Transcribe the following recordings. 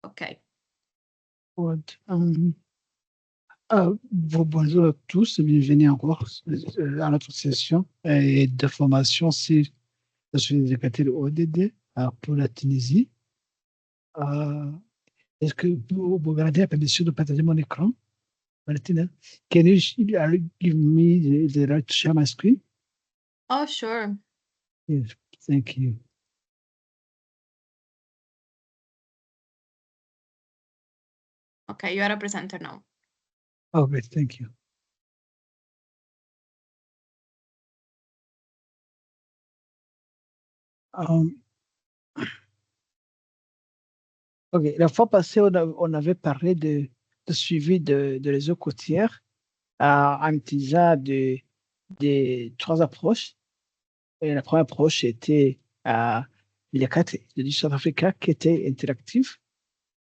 Ok. What, bonjour à tous, bienvenue encore à notre session de formation sur la suite de ODD pour la Tunisie. Euh, Est-ce que vous regardez la permission de partager mon écran? Valentina, can you give me the right to share my screen? Oh, sure. Yes, thank you. Okay, you are a presenter now. Oh, great, thank you. Ok, la fois passée, on avait parlé de suivi de réseaux côtières en utilisant des trois approches. Et la première approche était les cartes du South Africa qui étaient interactives.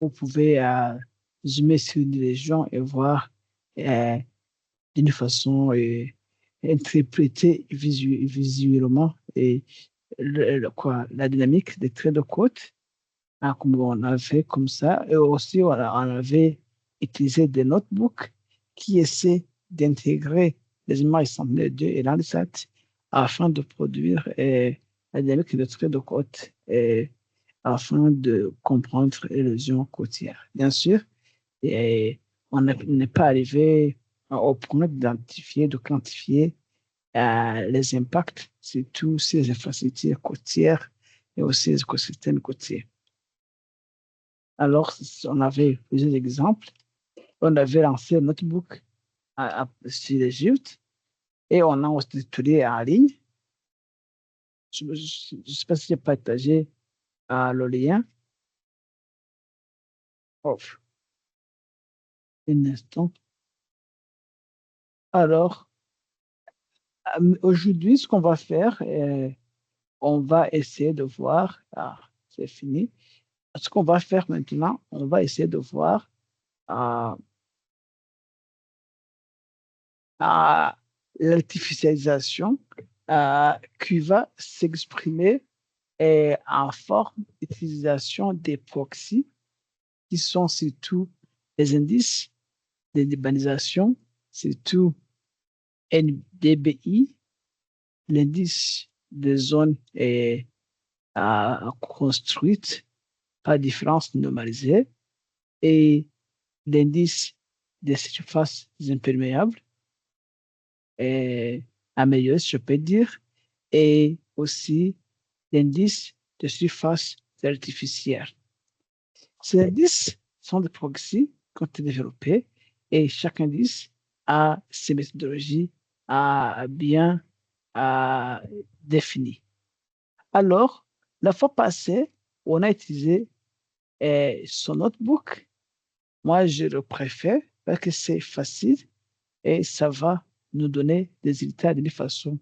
Vous pouvez zoomer sur une région et voir d'une façon interpréter visuellement et la dynamique des traits de côte, comme on a fait comme ça. Et aussi, on avait utilisé des notebooks qui essaient d'intégrer les images Sentinel 2 et Landsat afin de produire la dynamique des traits de côte et afin de comprendre l'érosion côtière. Bien sûr, et on n'est pas arrivé au point d'identifier, de quantifier les impacts sur tous ces infrastructures côtières et aussi les écosystèmes côtiers. Alors, on avait plusieurs exemples. On avait lancé un notebook sur l'Égypte et on a aussi étudié en ligne. Je ne sais pas si j'ai partagé le lien. Off. Un instant. Alors, aujourd'hui, ce qu'on va faire, on va essayer de voir. Ah, c'est fini. Ce qu'on va faire maintenant, on va essayer de voir l'artificialisation qui va s'exprimer en forme d'utilisation des proxys qui sont surtout les indices de l'urbanisation, surtout NDBI, l'indice des zones construites par différence normalisée et l'indice des surfaces imperméables amélioré, je peux dire, et aussi l'indice de surface artificielle. Ces indices sont des proxys qui ont été développés et chaque indice a ses méthodologies bien définies. Alors, la fois passée, on a utilisé son notebook. Moi, je le préfère parce que c'est facile et ça va nous donner des résultats de façon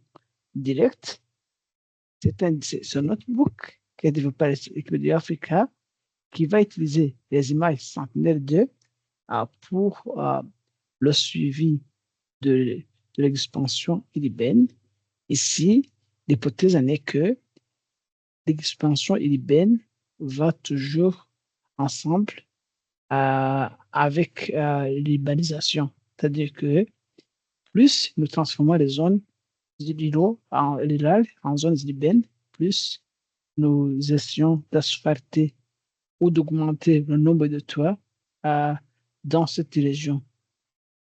directe. C'est un notebook qui est développé par l'équipe de Africa qui va utiliser les images Sentinel-2 pour le suivi de l'expansion ILIBEN. Ici, l'hypothèse en est que l'expansion ILIBEN va toujours ensemble avec l'urbanisation. C'est-à-dire que plus nous transformons les zones d'îlots en zones urbaines, plus nous essayons d'asphalter ou d'augmenter le nombre de toits dans cette région.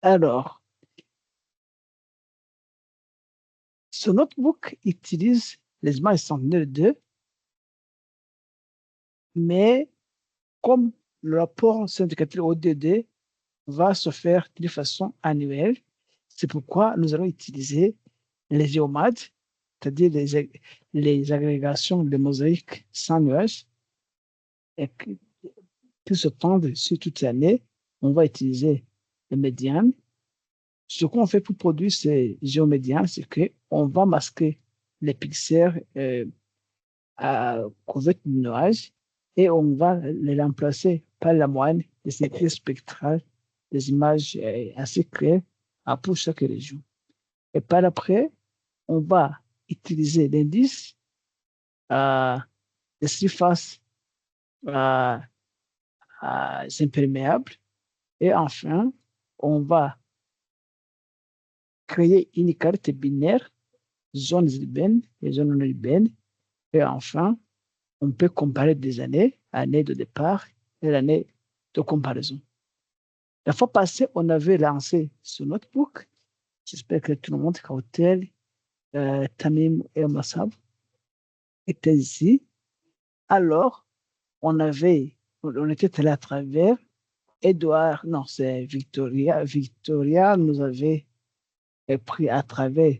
Alors, ce notebook utilise les images Sentinel 2, mais comme le rapport syndicateur ODD va se faire de façon annuelle, c'est pourquoi nous allons utiliser les géomades, c'est-à-dire les agrégations de mosaïques sans nuages, et qui se tendent sur toute l'année. On va utiliser les médianes. Ce qu'on fait pour produire ces géomédianes, c'est qu'on va masquer les pixels couverts de nuages et on va les remplacer par la moyenne des séries spectrales des images assez claires pour chaque région. Et par après, on va utiliser l'indice des surfaces imperméables. Et enfin, on va créer une carte binaire, zones urbaines et zones non urbaines. Et enfin, on peut comparer des années, année de départ et l'année de comparaison. La fois passée, on avait lancé ce notebook. J'espère que tout le monde, Kautel, Tamim et Massab, étaient ici. Alors, on était allé à travers Edouard, non, c'est Victoria. Victoria nous avait pris à travers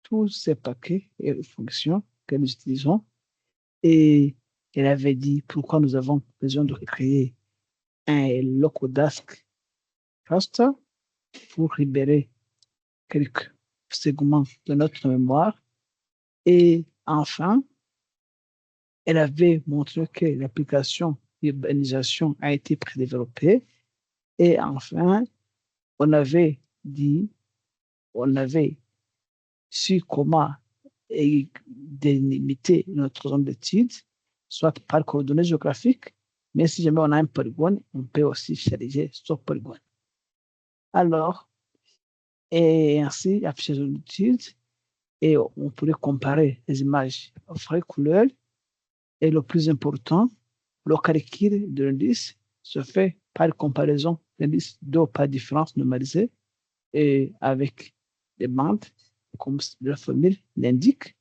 tous ces paquets et fonctions que nous utilisons. Et elle avait dit pourquoi nous avons besoin de créer un Locodask cluster pour libérer quelques segments de notre mémoire. Et enfin, elle avait montré que l'application d'urbanisation a été prédéveloppée. Et enfin, on avait dit, on avait su comment délimiter notre zone d'étude, soit par coordonnées géographiques, mais si jamais on a un polygone, on peut aussi charger ce polygone. Alors, et ainsi, afficher zone d'étude, et on pourrait comparer les images vraies couleurs. Et le plus important, le calcul de l'indice se fait par comparaison l'indice d'eau par différence normalisée et avec des bandes, comme la formule l'indique.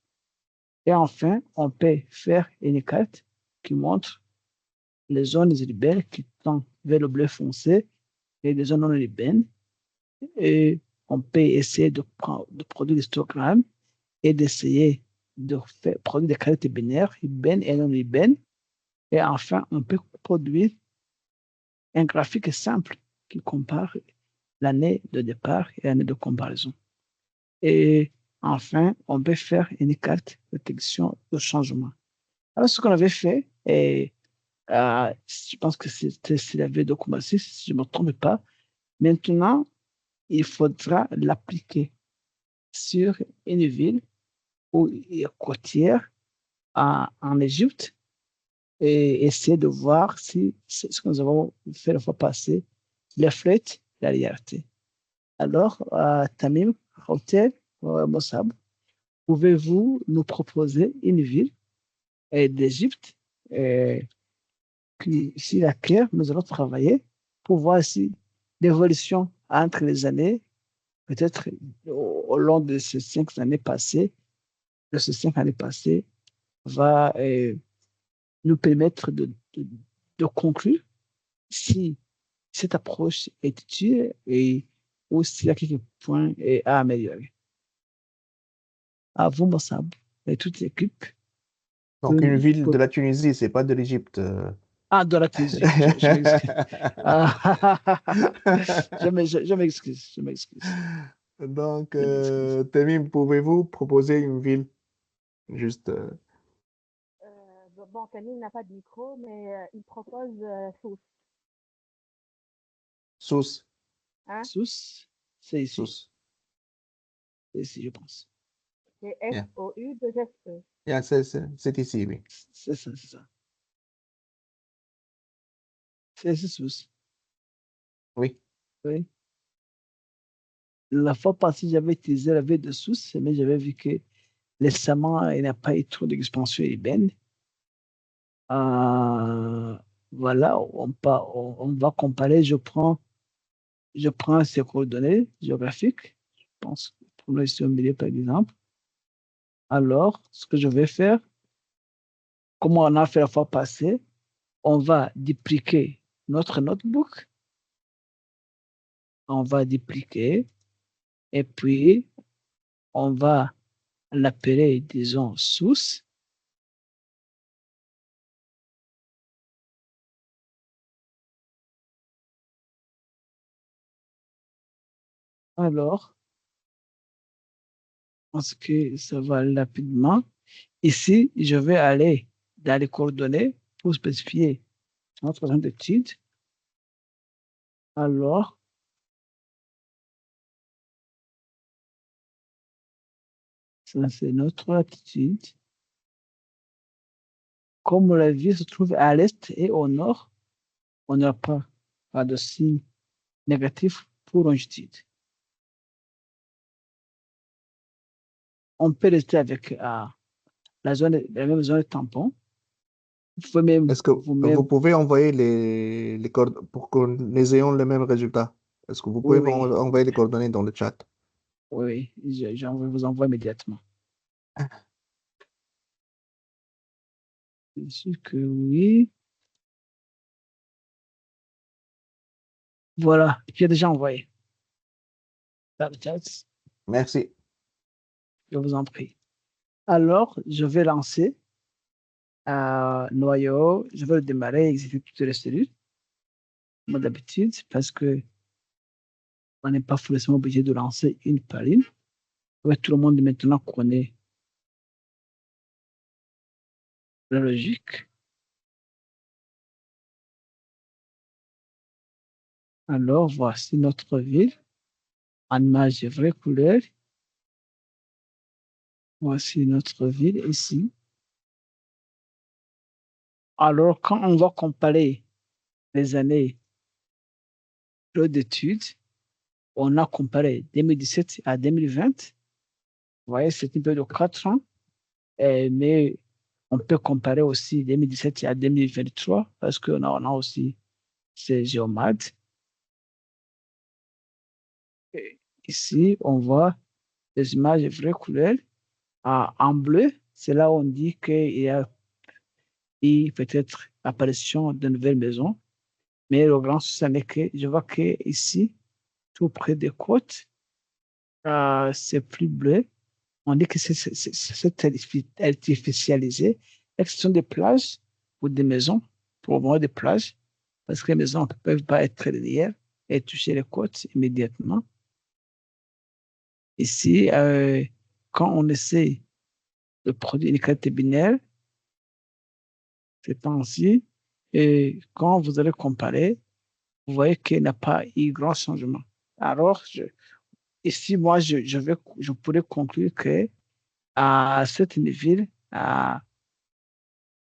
Et enfin, on peut faire une carte qui montre les zones urbaines qui tendent vers le bleu foncé et les zones non urbaines. Et on peut essayer de produire des histogrammes et d'essayer de produire des cartes binaires, urbaines et non urbaines. Et enfin, on peut produire un graphique simple qui compare l'année de départ et l'année de comparaison. Et enfin, on peut faire une carte de détection de changement. Alors, ce qu'on avait fait, et je pense que c'était la vidéo de 6, si je ne me trompe pas. Maintenant, il faudra l'appliquer sur une ville ou côtière en Égypte et essayer de voir si ce que nous avons fait la fois passée reflète la réalité. Alors, Tamim, Hotel, Mossab, pouvez-vous nous proposer une ville d'Égypte sur laquelle nous allons travailler pour voir si l'évolution entre les années, peut-être au long de ces 5 années passées, va nous permettre de conclure si cette approche est utile et ou s'il y a quelques points à améliorer. À vous, Mossab, et toute l'équipe. Donc, une ville de la Tunisie, c'est pas de l'Égypte. Ah, de la Tunisie, je m'excuse. Je m'excuse. Donc, Tamim, pouvez-vous proposer une ville juste Bon, Camille n'a pas de micro, mais il propose Sousse. Sousse? Hein? Sousse, c'est ici. Sousse. C'est ici, je pense. C'est S-O-U-2-S-E. Yeah, c'est ici, oui. C'est ça, c'est ça. C'est Sousse. Oui. Oui. La fois passée, j'avais utilisé la ville de Sousse, mais j'avais vu que récemment, il n'y a pas eu trop d'expansion urbaine. Voilà, on va comparer. Je prends ces coordonnées géographiques. Je pense, pour le ici au milieu, par exemple. Alors, ce que je vais faire, comme on a fait la fois passée, on va dupliquer notre notebook. On va dupliquer et puis on va l'appeler, disons, source. Alors, parce que ça va aller rapidement. Ici, je vais aller dans les coordonnées pour spécifier notre zone d'étude. Alors, ça c'est notre attitude. Comme la ville se trouve à l'est et au nord, on n'aura pas de signe négatif pour longitude. On peut rester avec la même zone de tampon. Vous pouvez même Est-ce que vous-même, vous pouvez envoyer les coordonnées pour que nous ayons le même résultat? Est-ce que vous oui, pouvez oui, envoyer les coordonnées dans le chat? oui, je vous envoie immédiatement. Bien sûr que oui. Voilà, j'ai déjà envoyé dans le chat. Merci. Je vous en prie. Alors, je vais lancer noyau, je vais le démarrer, exécuter toutes les cellules, comme d'habitude, parce que on n'est pas forcément obligé de lancer une par une. Ouais, tout le monde maintenant connaît la logique. Alors, voici notre ville en image de vraie couleur. Voici notre ville ici. Alors, quand on va comparer les années d'études, on a comparé 2017 à 2020. Vous voyez, c'est une période de 4 ans, mais on peut comparer aussi 2017 à 2023 parce qu'on a aussi ces géomades. Et ici, on voit des images de vraies couleurs. En bleu, c'est là où on dit qu'il y a eu peut-être apparition de nouvelles maisons. Mais le grand souci, c'est que je vois qu'ici, tout près des côtes, c'est plus bleu. On dit que c'est artificialisé. Et ce sont des plages ou des maisons, pour moi des plages, parce que les maisons ne peuvent pas être derrière et toucher les côtes immédiatement. Ici, quand on essaie de produire une qualité binaire, ces temps-ci, et quand vous allez comparer, vous voyez qu'il n'y a pas eu grand changement. Alors, ici, moi, je pourrais conclure que c'est une ville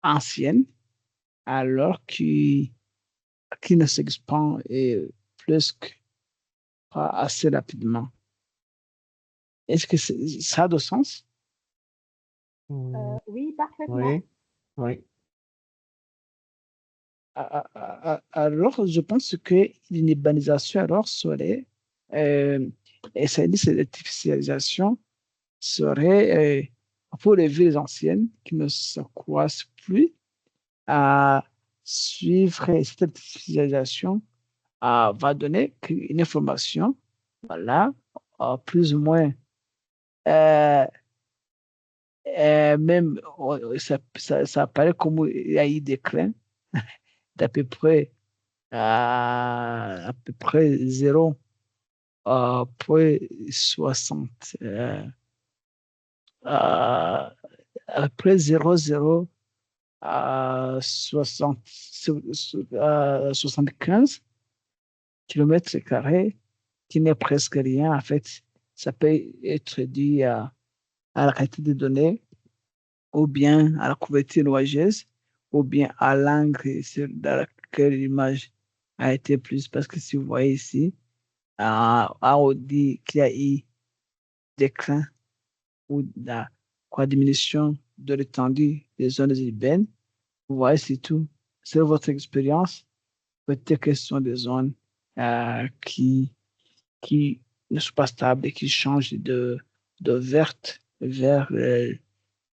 ancienne, alors qui ne s'expand plus que pas assez rapidement. Est-ce que ça a de sens? Oui, parfaitement. Oui, oui. Alors, je pense que une urbanisation alors serait, et cette artificialisation serait pour les villes anciennes qui ne se croisent plus à suivre cette artificialisation va donner une information, voilà, plus ou moins, euh, même ça apparaît comme il y a eu des déclin d'à peu près, à peu près 0,60, à peu près 0,75 kilomètres carrés, qui n'est presque rien. En fait, ça peut être dû à la qualité des données, ou bien à la couverture nuageuse, ou bien à l'angle dans lequel l'image a été prise. Parce que si vous voyez ici, on dit qu'il y a eu déclin ou quoi, diminution de l'étendue des zones urbaines. Vous voyez, c'est tout. C'est votre expérience. Peut-être que ce sont des zones qui ne sont pas stables et qui changent de verte vers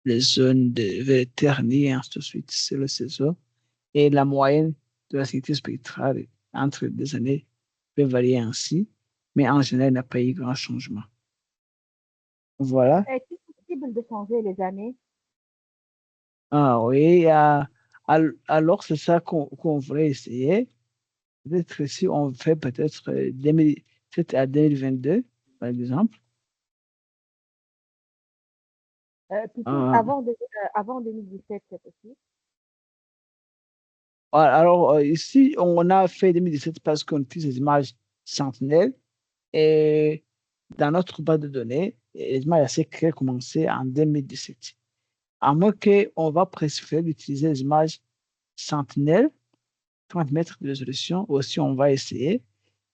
les zones vers ternies et ainsi de suite. C'est le CESO. Et la moyenne de la sécurité spectrale entre les années peut varier ainsi, mais en général, il n'y a pas eu grand changement. Voilà. Est-il possible de changer les années? Ah oui, alors c'est ça qu'on voudrait essayer. Peut-être que si on fait peut-être 2007 à 2022, par exemple. Plutôt Ah, avant 2017, c'est possible. alors ici, on a fait 2017 parce qu'on utilise les images sentinelles et dans notre base de données, les images assez claires commençaient en 2017. À moins qu'on va préférer d'utiliser les images sentinelles 30 mètres de résolution. Aussi, on va essayer.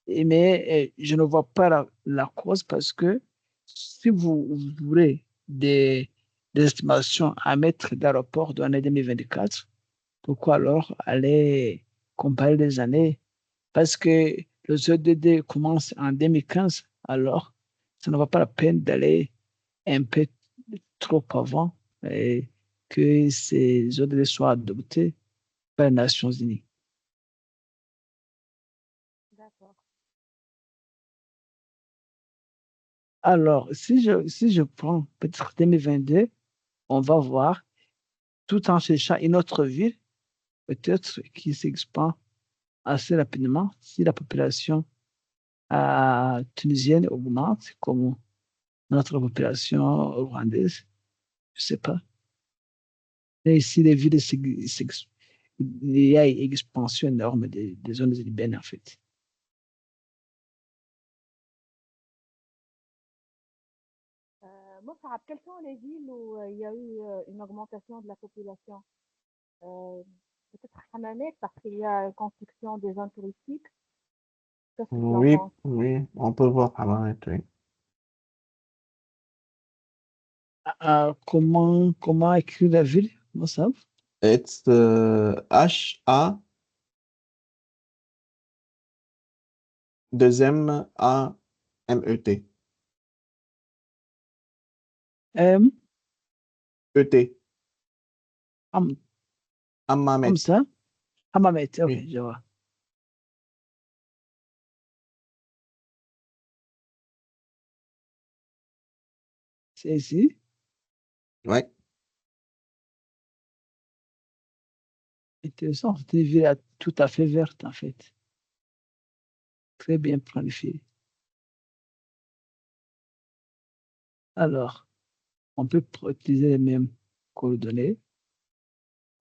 Mais je ne vois pas la cause parce que si vous voulez des estimations à mettre d'aéroport dans l'année 2024, pourquoi alors aller comparer les années? Parce que le ZDD commence en 2015, alors ça ne va pas la peine d'aller un peu trop avant et que ces ZDD soient adoptés par les Nations Unies. D'accord. Alors, si je prends peut-être 2022, on va voir, tout en cherchant une autre ville, peut-être qui s'expand assez rapidement, si la population tunisienne augmente, comme notre population rwandaise, je ne sais pas. Et ici, les villes, il y a une expansion énorme des zones urbaines, en fait. Mossab, quelles sont les villes où il y a eu une augmentation de la population? Euh, Peut-être Hammamet, parce qu'il y a une construction des zones touristiques. Qu'est-ce que tu en Oui, penses? oui, on peut voir Hamamet, oui. Comment écrire la ville, Mossab? It's H-A, deuxième A-M-E-T. M, E-T. Am, comme Hammamet. ça? Hammamet, ok, Oui. je vois. C'est ici. Ouais. Intéressant, c'est une ville tout à fait verte, en fait. Très bien planifiée. Alors, on peut utiliser les mêmes coordonnées.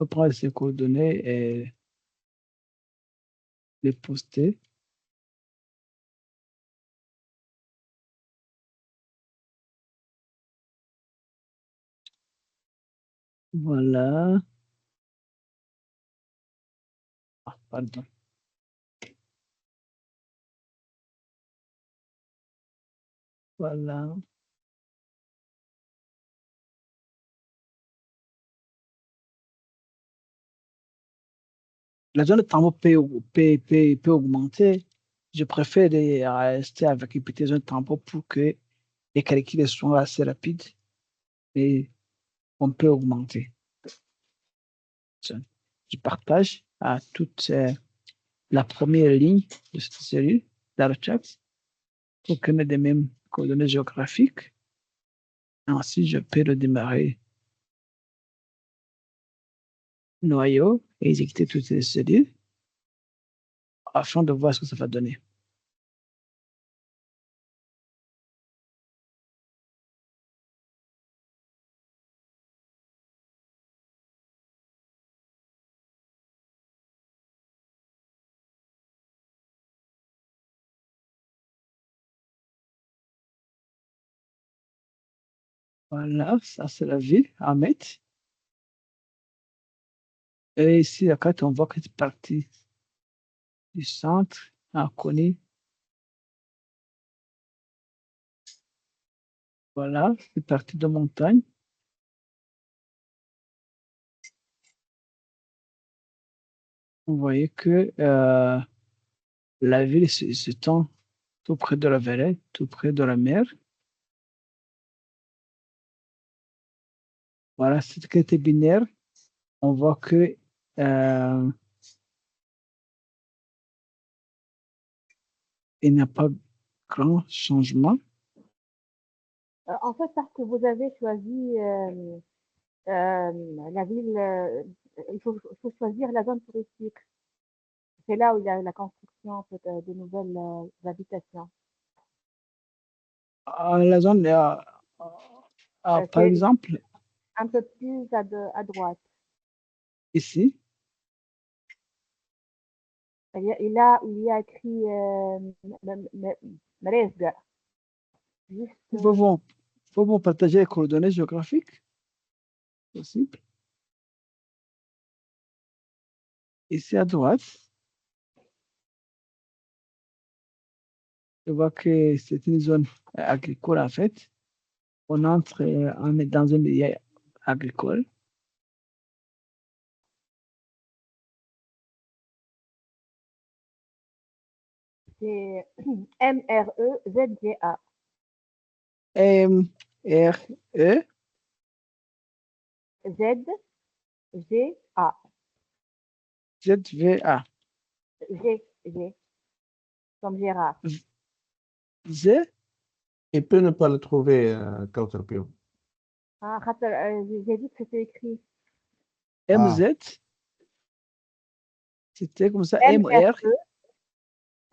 On peut prendre ces coordonnées et les poster. Voilà. Ah, pardon. Voilà. La zone de tempo peut augmenter. Je préfère rester avec une petite zone de tempo pour que les calculs soient assez rapides et on peut augmenter. Je partage à toute la première ligne de cette série d'Archax pour qu'on ait des mêmes coordonnées géographiques. Ensuite, je peux le démarrer noyau et exécuter toutes les cellules afin de voir ce que ça va donner. Voilà, ça c'est la ville, Ahmed. Et ici, la carte, on voit que c'est parti du centre à Kony. Voilà, c'est parti de montagne. Vous voyez que la ville s'étend tout près de la vallée, tout près de la mer. Voilà, cette carte binaire, on voit que euh, il n'y a pas grand changement. En fait, parce que vous avez choisi la ville, il faut choisir la zone touristique. C'est là où il y a la construction de nouvelles habitations. La zone, par C'est exemple, un peu plus à droite. ici, Il y a écrit Mresga. Juste, pouvons partager les coordonnées géographiques possible. Ici à droite, Je vois que c'est une zone agricole, en fait. On entre on est dans un milieu agricole. C'est MREZGA. M-R-E, ZGA. Z-V-A. G. Comme Gérard. Z, Il peut ne pas le trouver, Kautarpio. Ah, j'ai vu que c'était écrit Ah, M-Z. C'était comme ça, M-R.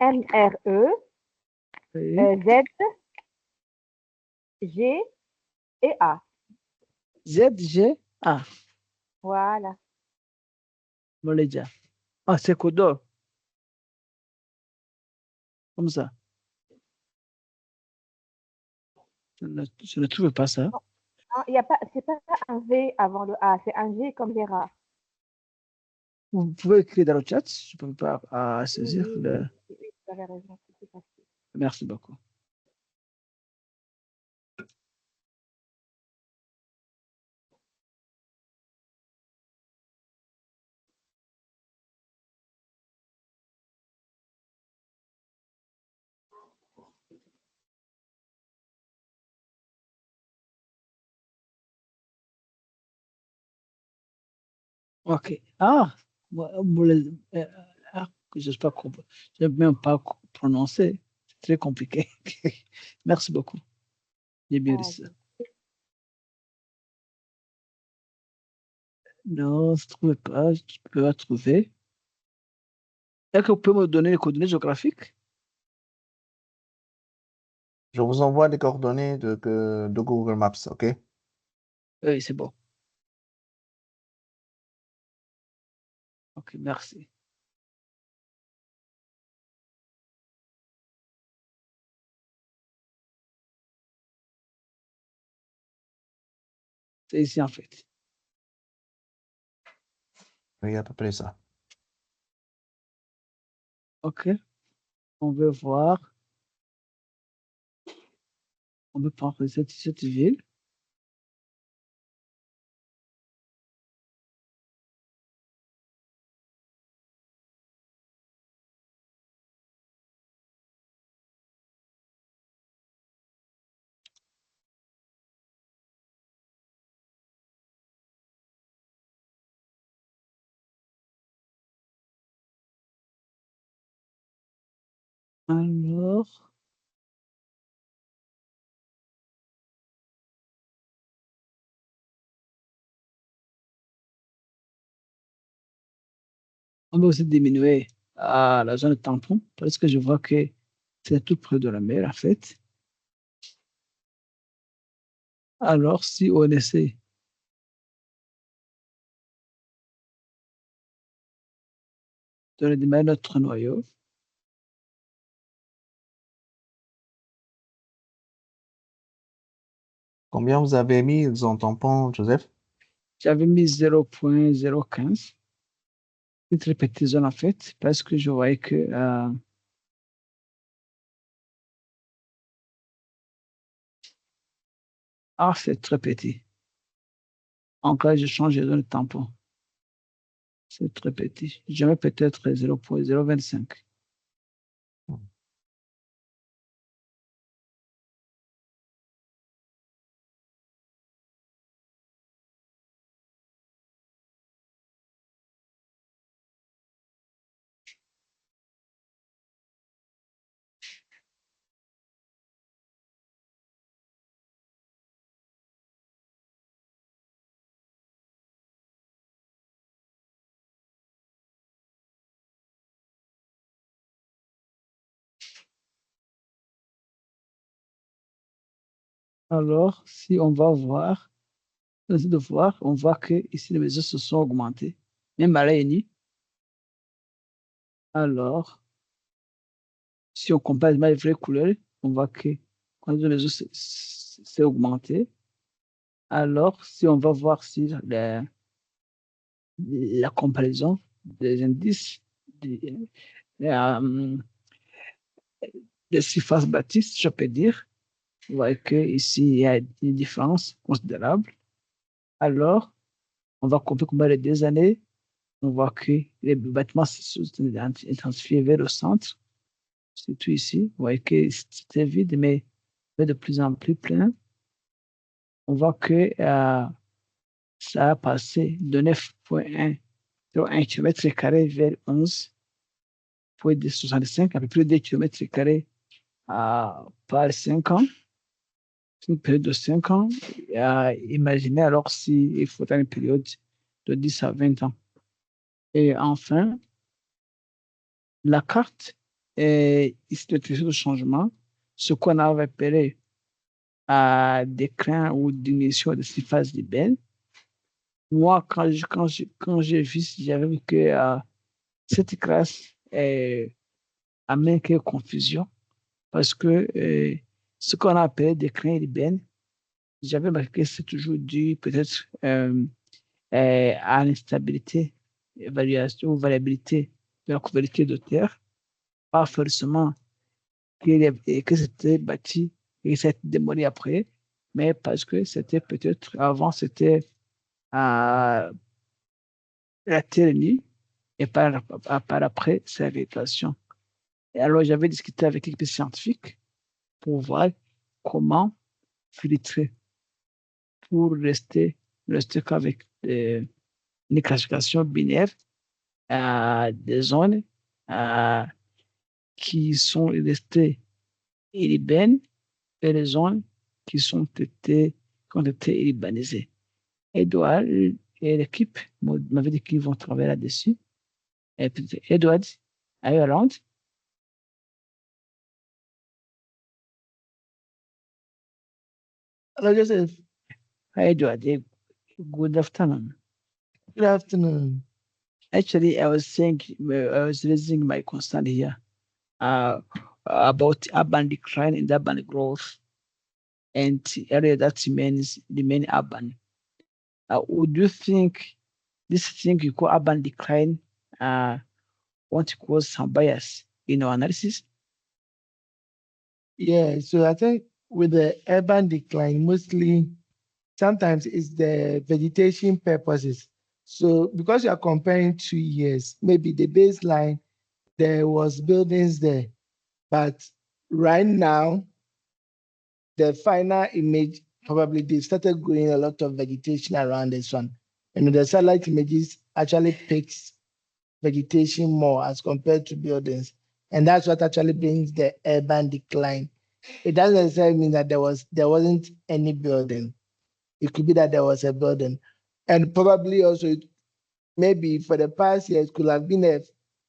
MRE, MRE, Oui. Z, G et A. Z-G-A. Voilà. Moleja. Ah, c'est Kodor. Comme ça. Je ne trouve pas ça. Ah, il y a pas, c'est pas un V avant le A, c'est un G comme Gérard. Vous pouvez écrire dans le chat. Je ne peux pas Oui, saisir oui, le. oui, vous avez raison, c'est plus facile. Merci beaucoup. OK. Ah, j'espère pas je n'ai même pas prononcé. C'est très compliqué. Merci beaucoup. J'ai bien Ah, réussi. ok. Non, je ne trouve pas. Je ne peux pas trouver. Est-ce que vous pouvez me donner les coordonnées géographiques? je vous envoie les coordonnées de Google Maps, OK? Oui, c'est bon. OK, merci. C'est ici, en fait. Oui, à peu près ça. OK. On veut voir. On veut prendre cette ville. Alors, on va aussi diminuer la zone de tampon parce que je vois que c'est tout près de la mer, en fait. Alors, si on essaie de redémarrer notre noyau, Combien vous avez mis en tampon, Joseph? j'avais mis 0.015. Une très petite zone, en fait, parce que je voyais que c'est très petit. En cas, je change de zone de tampon. C'est très petit. Je mets peut-être 0.025. Alors, si on va voir, on voit que ici les maisons se sont augmentées, même à l'ANI. Alors, si on compare les vraies couleurs, on voit que quand les maisons s'est augmenté. Alors, si on va voir si la comparaison des indices, euh, de surface bâtie, si je peux dire. Vous voyez qu'ici, il y a une différence considérable. Alors, on va compter combien de 2 années. On voit que les bâtiments se sont intensifiés vers le centre, surtout ici. Vous voyez que c'était vide, mais de plus en plus plein. On voit que ça a passé de 9,1 km² vers 11,65, à peu près 2 km² par 5 ans. Une période de 5 ans. Imaginez alors s'il faudrait une période de 10 à 20 ans. Et enfin, la carte est ici de changement, ce qu'on avait appelé déclin ou diminution de surface urbaine. Moi, quand j'ai vu, j'avais vu que cette classe amène quelques confusion parce que ce qu'on a appelé déclin urbain, j'avais marqué que c'est toujours dû peut-être à l'instabilité, évaluation ou variabilité de la couverture de terre, pas forcément que c'était bâti et que c'était démoli après, mais parce que c'était peut-être avant, c'était la terre nue et par après, sa végétation. Et alors, j'avais discuté avec l'équipe scientifique pour voir comment filtrer pour rester qu'avec une classification binaire des zones qui sont restées urbaines et les zones qui ont été urbanisées. Edouard et l'équipe m'avaient dit qu'ils vont travailler là-dessus. Et Edward, are you around? Hello, Joseph. Hi, Edward. Good afternoon. Good afternoon. Actually, I was raising my concern here about urban decline and urban growth, and area that remain urban. Would you think this thing you call urban decline want to cause some bias in our analysis? Yeah, so I think with the urban decline, mostly sometimes it's the vegetation purposes. So because you are comparing 2 years, maybe the baseline, there was buildings there, but right now, the final image, probably they started growing a lot of vegetation around this one. And the satellite images actually picks vegetation more as compared to buildings. And that's what actually brings the urban decline. It doesn't necessarily mean that there wasn't any building. It could be that there was a building. And probably also maybe for the past years could have been a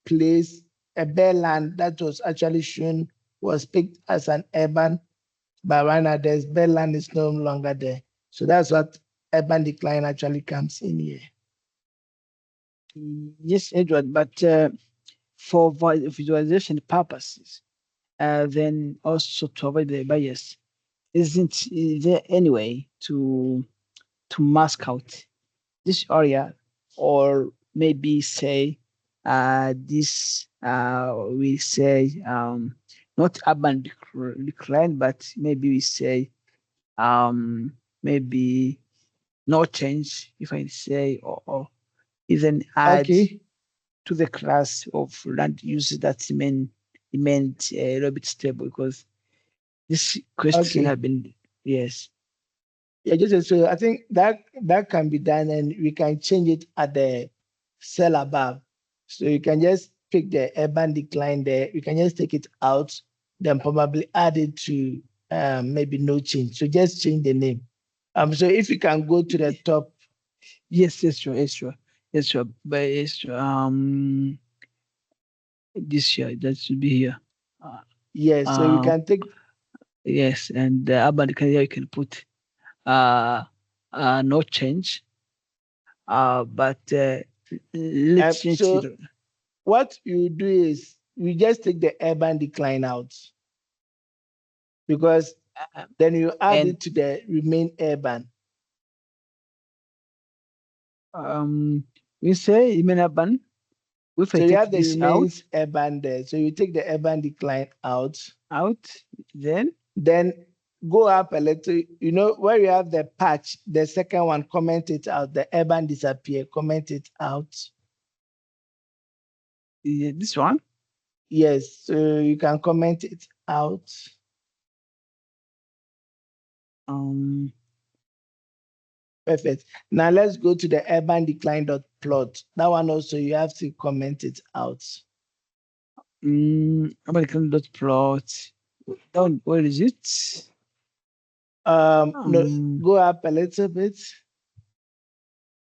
place, a bare land that was actually shown was picked as an urban, but right now there's bare land is no longer there. So that's what urban decline actually comes in here. Yes, Edward, but for visualization purposes, then also to avoid the bias, is there any way to mask out this area, or maybe say this we say not urban decline, but maybe we say maybe no change, if I say, or even add to the class of land uses that remained a little bit stable, because this question have been, yes. Yeah, just so I think that can be done, and we can change it at the cell above. So you can just pick the urban decline there. You can just take it out, then probably add it to maybe no change. So just change the name. So if you can go to the top. Yes, sure. But this year that should be here. Yes, so you can take. Yes, and the urban decline you can put no change. But let's change so it. What you do is you just take the urban decline out, because then you add it to the remain urban. We say remain urban. If So I you take have the this remains urban there. So you take the urban decline out, then then go up a little. You know, where you have the patch, the second one, comment it out. The urban disappear, comment it out. this one. Yes, so you can comment it out. Perfect. Now let's go to the urban decline dot plot. That one also you have to comment it out. American dot plot. Down, where is it? No, go up a little bit.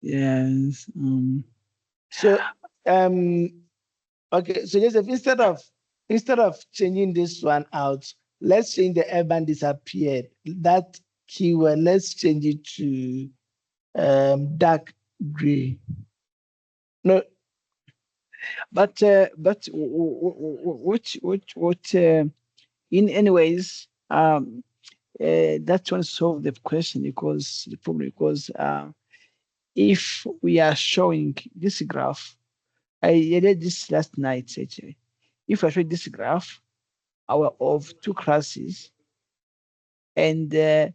Yes. So okay, so Joseph, instead of changing this one out, let's change the urban disappeared. That keyword, let's change it to dark gray. No, but which in any ways that one solve the question because the problem because if we are showing this graph, I read this last night actually. If I show this graph of two classes and when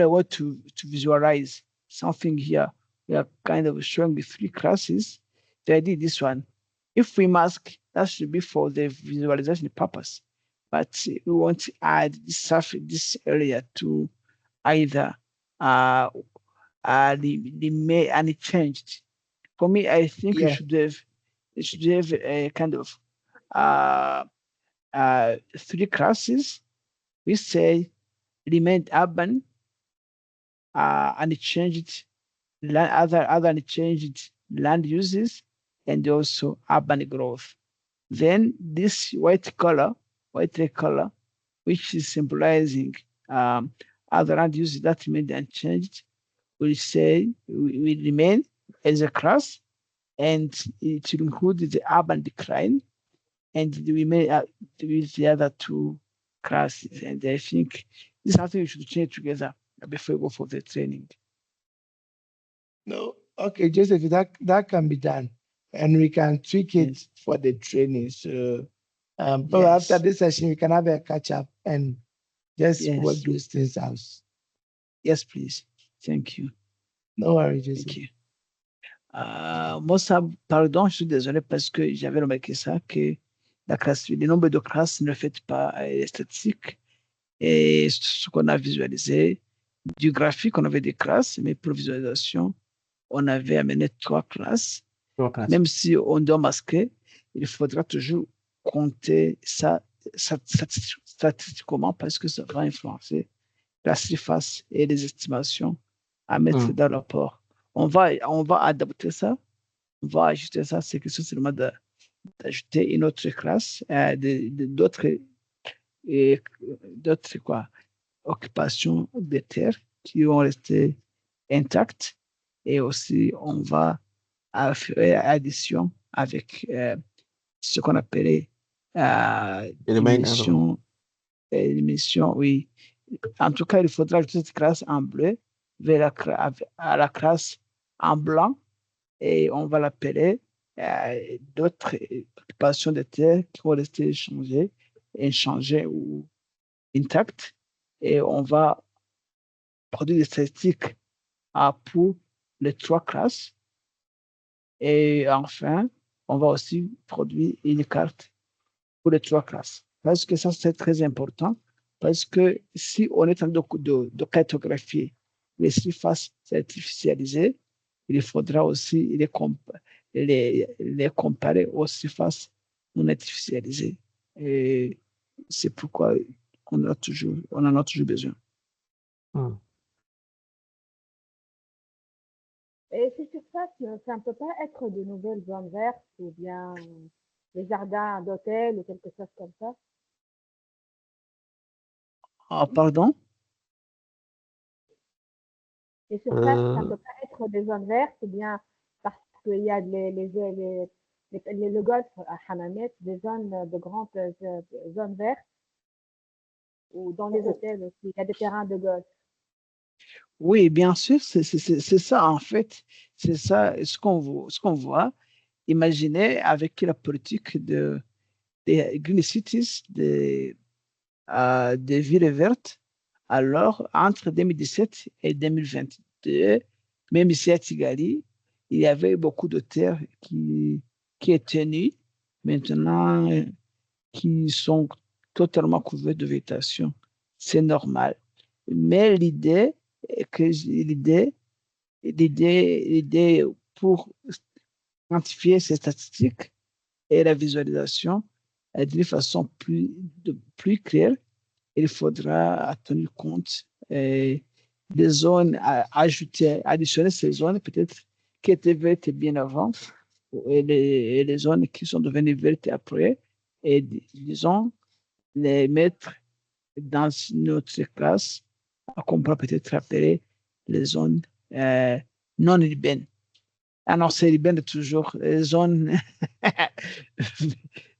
I want to visualize something here, we are kind of showing the three classes. So I did this one. If we mask, that should be for the visualization purpose. But we want to add this surface, this area to either the may and it changed. For me, I think Yeah. it should have a kind of three classes. We say remained urban and it changed other and it changed land uses and also urban growth. Then this white color, which is symbolizing other land uses that remained unchanged, will say will remain as a class, and it will include the urban decline, and we may with the other two classes. And I think this is something we should change together before we go for the training. No, okay, Joseph, that can be done, and we can tweak it Yes. for the training. So, but Yes. after this session, we can have a catch up and just work Yes. those things out. Yes, please. Thank you. No worries, Joseph. Thank you. Moi, ça, pardon, je suis désolé parce que j'avais remarqué ça, que la classe, le nombre de classes ne fait pas les statistiques. Et ce qu'on a visualisé, du graphique, on avait des classes, mais pour visualisation, on avait amené trois classes. Même si on doit masquer, il faudra toujours compter ça statistiquement parce que ça va influencer la surface et les estimations à mettre dans le rapport. On va adapter ça, on va ajuster ça, c'est quelque chose seulement d'ajouter une autre classe, d'autres occupations de terre qui vont rester intactes, et aussi on va faire addition avec ce qu'on appelait l'émission, oui. En tout cas, il faudra ajouter cette classe en bleu à la classe en blanc, et on va l'appeler d'autres occupations de terre qui vont rester inchangées ou intactes, et on va produire des statistiques pour les trois classes. Et enfin, on va aussi produire une carte pour les trois classes. Parce que ça, c'est très important. Parce que si on est en train de cartographier les surfaces artificialisées, il faudra aussi les comparer aux surfaces non artificialisées. Et c'est pourquoi on en a toujours besoin. Et ces surfaces, ça ne peut pas être de nouvelles zones vertes ou bien des jardins d'hôtel ou quelque chose comme ça? Ah, pardon? Les surfaces, ça ne peut pas être des zones vertes ou bien parce qu'il y a le golfe à Hammamet, des zones de grandes zones vertes, ou dans les hôtels aussi, il y a des terrains de golf. Oui, bien sûr, c'est ça en fait. C'est ça ce qu'on voit. imaginez avec la politique des Green Cities, des villes vertes, alors entre 2017 et 2022, même ici à Kigali, il y avait beaucoup de terres qui étaient nues, maintenant qui sont totalement couvertes de végétation. C'est normal. Mais l'idée pour quantifier ces statistiques et la visualisation d'une façon plus claire, il faudra tenir compte des zones, additionner ces zones peut-être qui étaient vertes bien avant et les zones qui sont devenues vertes après et disons les mettre dans notre classe qu'on pourra peut-être appeler les zones non urbaines. Ah non, c'est urbaine toujours, les zones,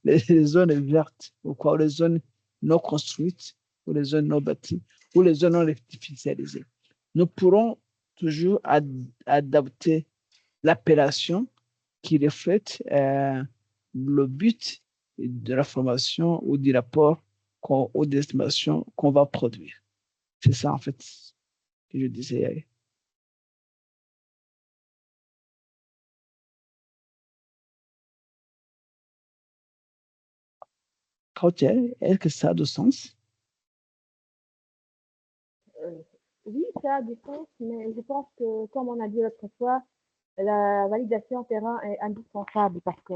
les zones vertes, ou quoi, les zones non construites, ou les zones non bâties, ou les zones non artificialisées. Nous pourrons toujours adapter l'appellation qui reflète le but de la formation ou du rapport ou de l'estimation qu'on va produire. C'est ça, en fait, que je disais. Est-ce que ça a du sens? Oui, ça a du sens, mais je pense que, comme on a dit l'autre fois, la validation terrain est indispensable parce que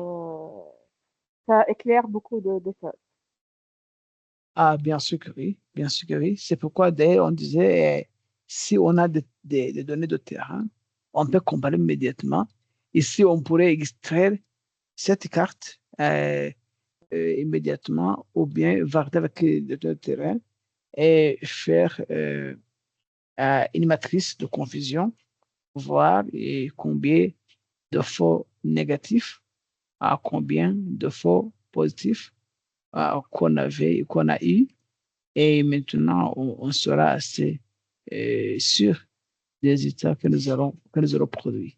ça éclaire beaucoup de choses. Ah, bien sûr que oui, bien sûr que oui. C'est pourquoi d'ailleurs on disait, si on a des données de terrain, on peut comparer immédiatement. Ici, on pourrait extraire cette carte immédiatement ou bien valider avec les données de terrain et faire une matrice de confusion, voir combien de faux négatifs à combien de faux positifs qu'on a eu. Et maintenant, on sera assez sûr des résultats que nous aurons produits.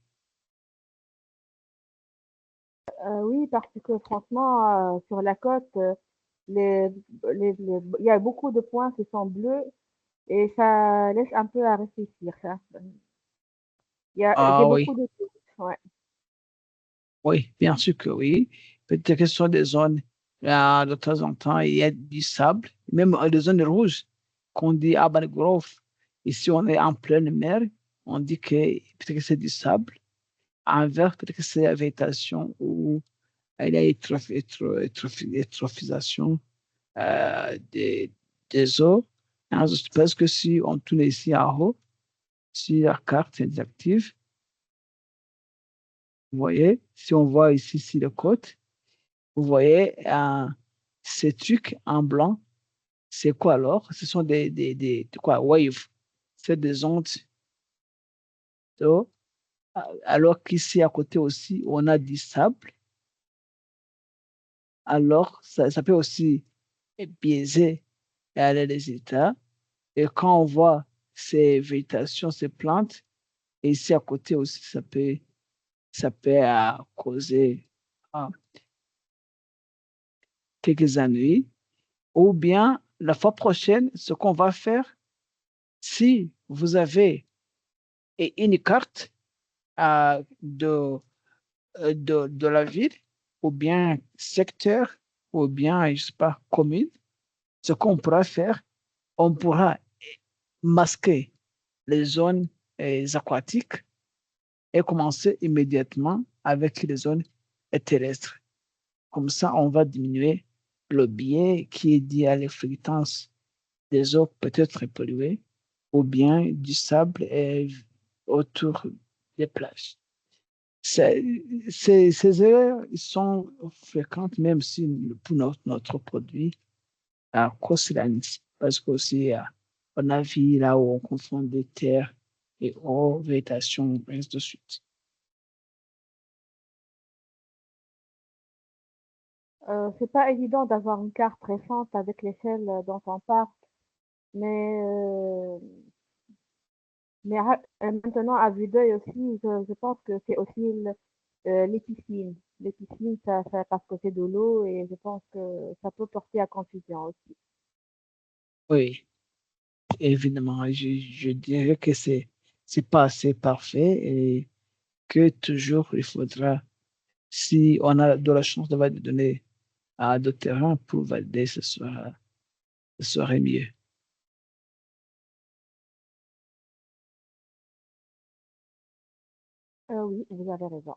Oui, parce que franchement, sur la côte, les, il y a beaucoup de points qui sont bleus et ça laisse un peu à réfléchir. Ça. J'ai Ah beaucoup oui, de doutes. Ouais. oui, bien sûr que oui. Peut-être que ce sont des zones, de temps en temps, il y a du sable, même des zones rouges, qu'on dit Urban Grove. Ici, on est en pleine mer, on dit que peut-être que c'est du sable. En vert, peut-être que c'est la végétation ou il y a eutrophisation des eaux. Alors, je pense que si on tourne ici en haut, si la carte est active, vous voyez, si on voit ici sur le côte, vous voyez ces trucs en blanc, c'est quoi alors? Ce sont de quoi? Waves. C'est des ondes d'eau. Alors qu'ici à côté aussi, on a du sable. Alors, ça peut aussi biaiser les résultats. Et quand on voit ces végétations, ces plantes, et ici à côté aussi, ça peut causer euh, quelques ennuis. Ou bien, la fois prochaine, ce qu'on va faire, si vous avez une carte de la ville, ou bien secteur, ou bien, je sais pas, commune, ce qu'on pourra faire, on pourra masquer les zones aquatiques et commencer immédiatement avec les zones terrestres. Comme ça, on va diminuer le biais qui est dû à l'effluence des eaux peut-être polluées ou bien du sable autour des plages. Ces erreurs sont fréquentes même si pour notre produit à Cosilance, parce qu'aussi on a vu là où on confond des terres et eau, végétation, et ainsi de suite. C'est pas évident d'avoir une carte récente avec l'échelle dont on parle, mais, maintenant, à vue d'œil aussi, je pense que c'est aussi Les piscines. Les piscines, ça parce que c'est de l'eau et je pense que ça peut porter à confusion aussi. Oui, évidemment, je dirais que c'est pas assez parfait et que toujours il faudra, si on a de la chance de donner à d'autres terrains pour valider, ce serait mieux. Oui, vous avez raison.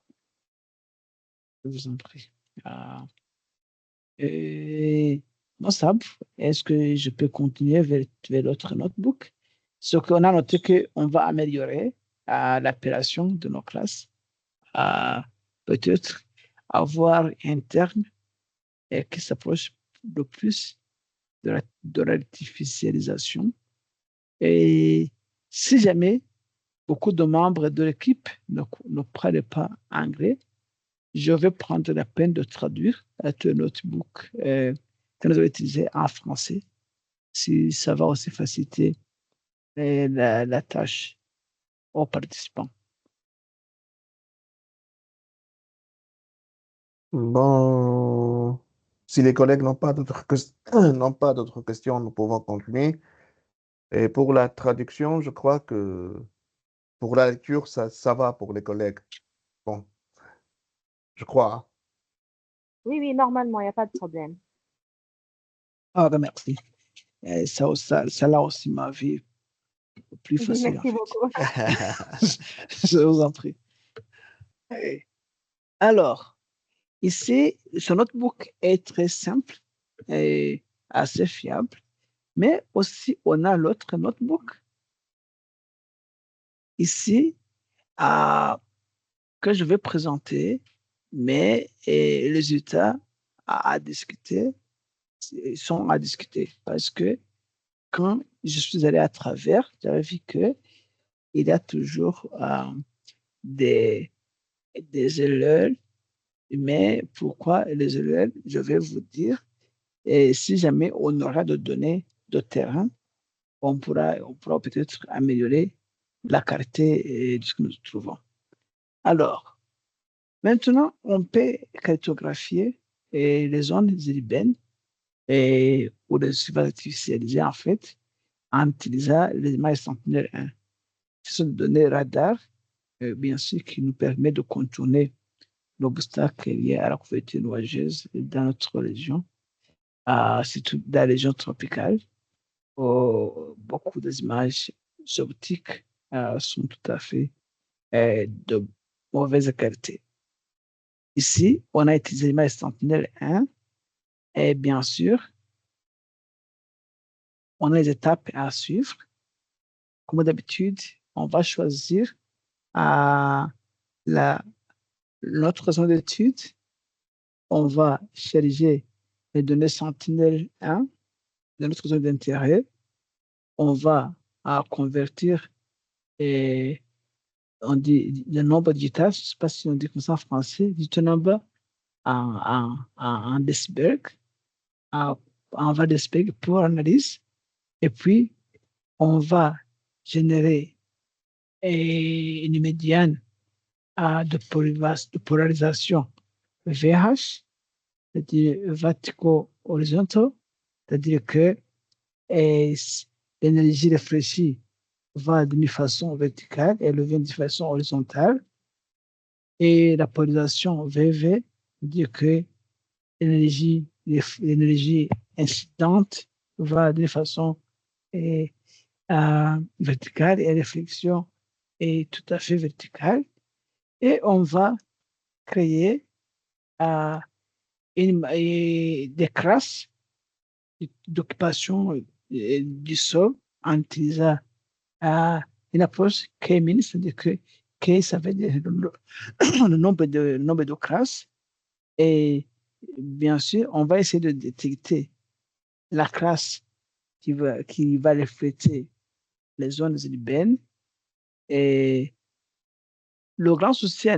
Je vous en prie. Ah, et Mossab, est-ce que je peux continuer vers l'autre notebook? Ce qu'on a noté qu'on va améliorer l'appellation de nos classes, à peut-être avoir un terme qui s'approche le plus de l'artificialisation. Et si jamais beaucoup de membres de l'équipe ne prennent pas anglais, je vais prendre la peine de traduire le notebook que nous avons utilisé en français, si ça va aussi faciliter la tâche aux participants. Bon, si les collègues n'ont pas d'autres n'ont pas d'autres questions, nous pouvons continuer. Et pour la traduction, je crois que pour la lecture, ça va pour les collègues. Bon, je crois, hein. Oui, oui, normalement, il n'y a pas de problème. Ah, ben merci. Ça là aussi ma vie plus facile, en Merci fait. beaucoup. Je vous en prie. Alors, ici, ce notebook est très simple et assez fiable, mais aussi on a l'autre notebook ici que je vais présenter, mais les résultats à discuter sont à discuter parce que quand je suis allé à travers, j'avais vu que il y a toujours des, des erreurs, mais pourquoi les erreurs? Je vais vous dire. Et si jamais on aura de données de terrain, on pourra peut-être améliorer la qualité de ce que nous trouvons. Alors, maintenant, on peut cartographier les zones urbaines ou les surfaces artificialisées, en fait, en utilisant les images Sentinelle-1. Ce sont des données radar, bien sûr, qui nous permettent de contourner l'obstacle lié à la couverture nuageuse dans notre région, surtout dans la région tropicale. Beaucoup des images optiques sont tout à fait de mauvaise qualité. Ici, on a utilisé l'image Sentinelle-1 et bien sûr, on a les étapes à suivre. Comme d'habitude, on va choisir euh, la, notre zone d'étude. On va charger les données Sentinelle-1 de notre zone d'intérêt. On va convertir et on dit le nombre digital, je ne sais pas si on dit comme ça en français, digital number en décibels, en va décibels pour analyse. Et puis, on va générer une médiane de polarisation VH, c'est-à-dire vertico-horizontal, c'est-à-dire que l'énergie réfléchie va d'une façon verticale et elle vient d'une façon horizontale. Et la polarisation VV veut dire que l'énergie incidente va d'une façon euh, verticale et la réflexion est tout à fait verticale. Et on va créer euh, des classes d'occupation du sol en utilisant une approche K-min, c'est-à-dire que K, ça veut dire le nombre de classes. Et bien sûr, on va essayer de détecter la classe qui va refléter les zones urbaines. Et le grand souci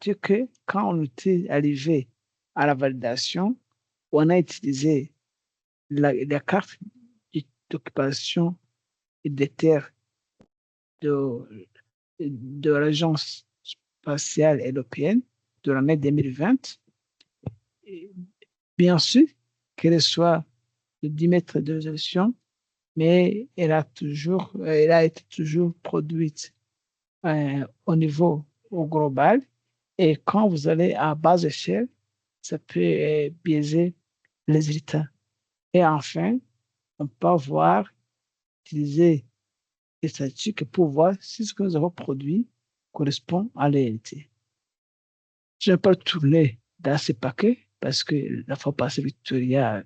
c'est que quand on était arrivé à la validation, on a utilisé la carte d'occupation des terres de, de l'Agence spatiale européenne de l'année 2020. Et bien sûr, qu'elle soit de 10 mètres de résolution, mais elle a été toujours produite au niveau global. Et quand vous allez à basse échelle, ça peut biaiser les résultats. Et enfin, on peut utiliser les statistiques pour voir si ce que nous avons produit correspond à la réalité. Je ne vais pas tourner dans ces paquets parce que la fois passée, Victoria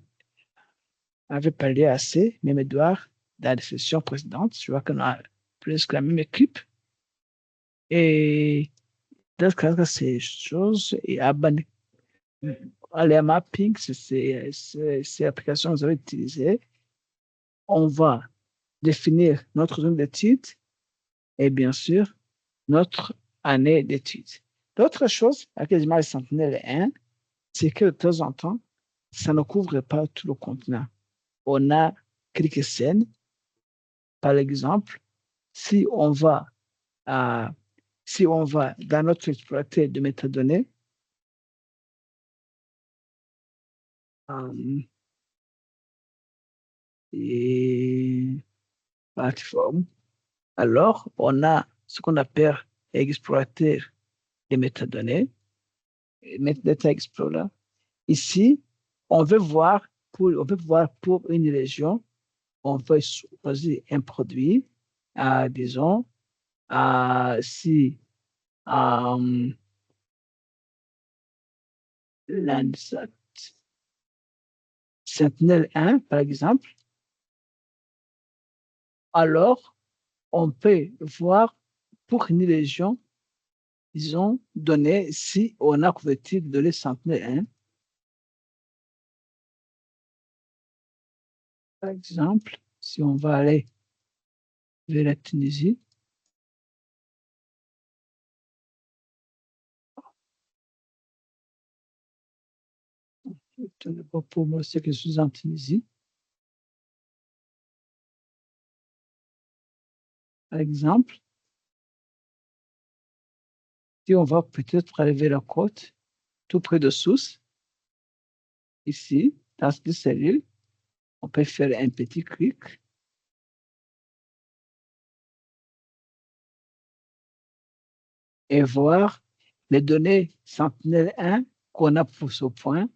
avait parlé assez, même Edouard, dans la session précédente. Je vois qu'on a presque la même équipe. Et dans ce cas, ces choses, et les mapping, ces applications que vous avez utilisées, on va définir notre zone d'étude et bien sûr notre année d'études. L'autre chose avec les images Sentinelle 1, c'est que de temps en temps, ça ne couvre pas tout le continent. On a quelques scènes. Par exemple, si on va dans notre explorateur de métadonnées, et plateforme, alors on a ce qu'on appelle explorateur de métadonnées, Data Explorer. Ici, on veut voir pour une région, on veut choisir un produit, disons, si Landsat Sentinel 1, par exemple, alors on peut voir pour une région, disons, donner si on a couverture de données Sentinel 1. Par exemple, si on va aller vers la Tunisie, je ne sais pas pour moi ce que je suis en Tunisie. Par exemple, si on va peut-être arriver à la côte, tout près de Sousse, ici, dans cette cellule, on peut faire un petit clic. Et voir les données Sentinel 1 qu'on a pour ce point.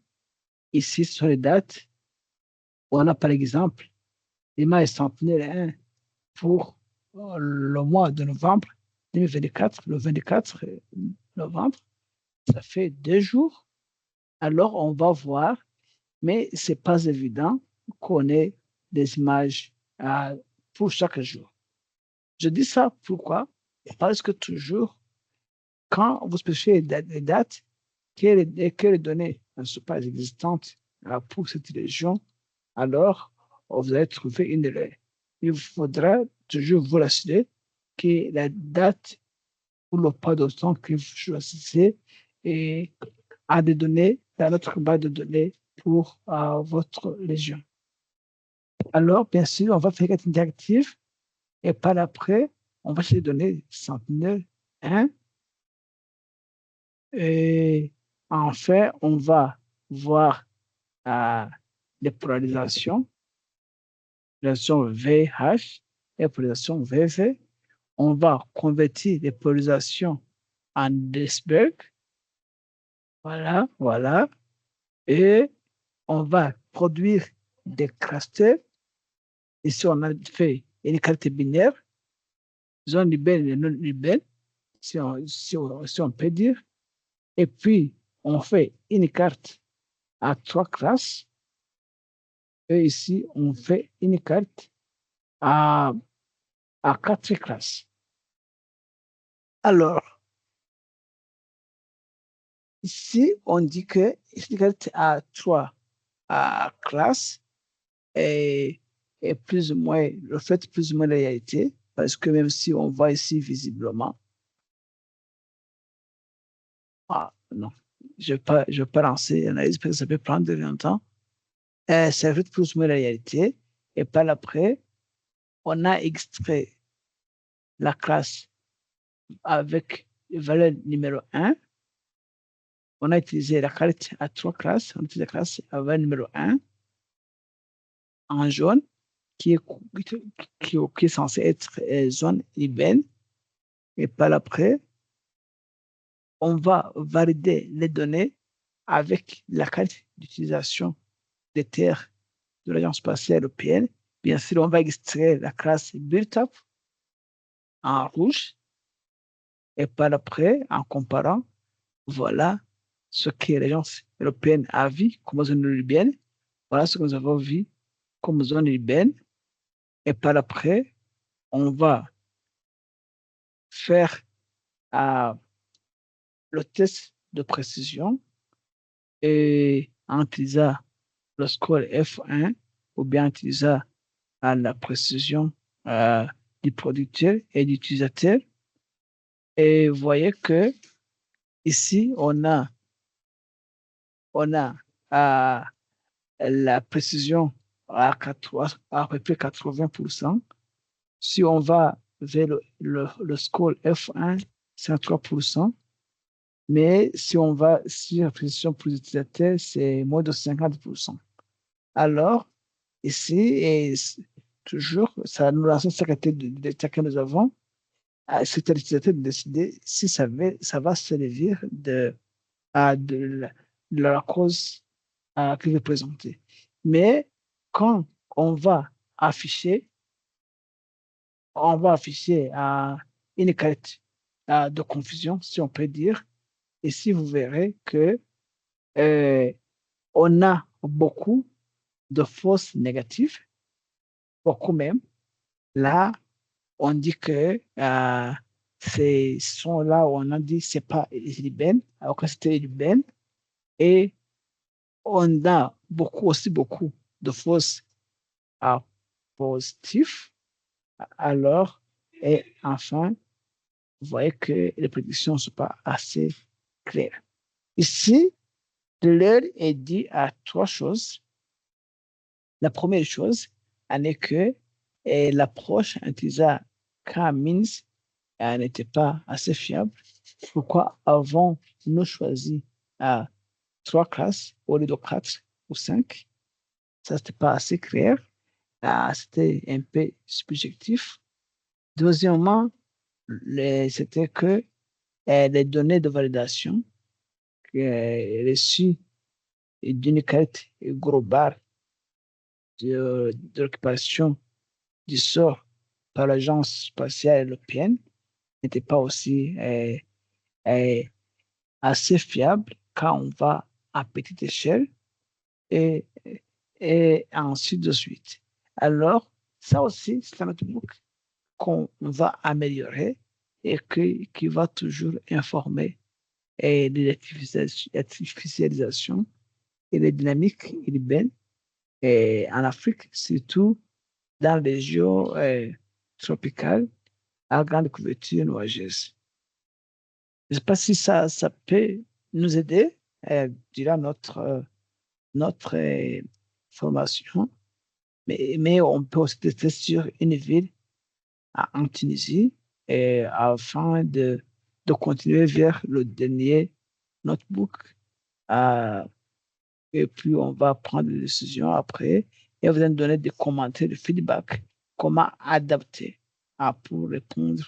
Ici, sur les dates, on a par exemple l'image Sentinel 1 pour le mois de novembre 2024, le 24 novembre. Ça fait 2 jours. Alors, on va voir, mais ce n'est pas évident qu'on ait des images pour chaque jour. Je dis ça pourquoi? Parce que toujours, quand vous spécifiez les dates, quelles données ne sont pas existantes pour cette région, alors vous allez trouver une erreur. Il faudra toujours vous assurer que la date ou le pas de temps que vous choisissez a des données dans notre base de données pour votre région. Alors, bien sûr, on va faire une interactive et par après, on va se donner Sentinel 1. Et enfin, on va voir les polarisations, polarisation VH et polarisation VV. On va convertir les polarisations en iceberg. Voilà, voilà. Et on va produire des clusters. Ici, on a fait une carte binaire, zone urbaine et non urbaine, si on peut dire. Et puis, on fait une carte à 3 classes. Et ici, on fait une carte à 4 classes. Alors, ici, on dit que une carte à 3 classes est plus ou moins, reflète plus ou moins la réalité, parce que même si on voit ici visiblement, non, je ne vais pas lancer l'analyse parce que ça peut prendre longtemps. Ça reflète plus ou moins la réalité. Et par après, on a extrait la classe avec le valeur numéro 1 on a utilisé la carte à 3 classes. On a utilisé la classe avec le numéro 1 en jaune, qui est censé être zone urbaine. Et par après, on va valider les données avec la carte d'utilisation des terres de l'Agence spatiale européenne. Bien sûr, on va extraire la classe built-up en rouge. Et par après, en comparant, voilà ce que l'Agence européenne a vu comme zone urbaine. Voilà ce que nous avons vu comme zone urbaine. Et par après, on va faire le test de précision et en utilisant le score F1 ou bien en utilisant la précision du producteur et de l'utilisateur. Et vous voyez que ici, on a la précision à peu près 80%. Si on va vers le score F1, c'est à 3%. Mais si on va sur la précision pour l'utilisateur, c'est moins de 50%. Alors, ici, et toujours, ça nous la sécurité de que nous avons, c'est à l'utilisateur de décider si ça va servir de la cause qu'il veut présenter. Mais quand on va afficher, une carte de confusion, si on peut dire. Ici, vous verrez que on a beaucoup de fausses négatives, beaucoup même. Là, on dit que ce sont là où on a dit c'est pas urbaine, alors que c'était urbaine. Et on a aussi beaucoup de fausses positives. Alors, et enfin, vous voyez que les prédictions ne sont pas assez claires. Ici, l'heure est dit à 3 choses. La première chose, est que l'approche utilisée K-means n'était pas assez fiable. Pourquoi avons-nous choisi 3 classes au lieu de 4 ou 5? Ça, c'était pas assez clair. C'était un peu subjectif. Deuxièmement, c'était que les données de validation reçues d'une carte globale de l'occupation du sort par l'Agence spatiale européenne n'était pas aussi assez fiable quand on va à petite échelle et, et ainsi de suite. Alors, ça aussi, c'est un notebook qu'on va améliorer et qui va toujours informer l'artificialisation et les dynamiques urbaines en Afrique, surtout dans les régions tropicales à grande couverture nuageuse. Je ne sais pas si ça peut nous aider durant notre formation, mais on peut aussi tester sur une ville en Tunisie afin de continuer vers le dernier notebook. Et puis, on va prendre des décisions après et vous allez donner des commentaires, des feedbacks, comment adapter pour répondre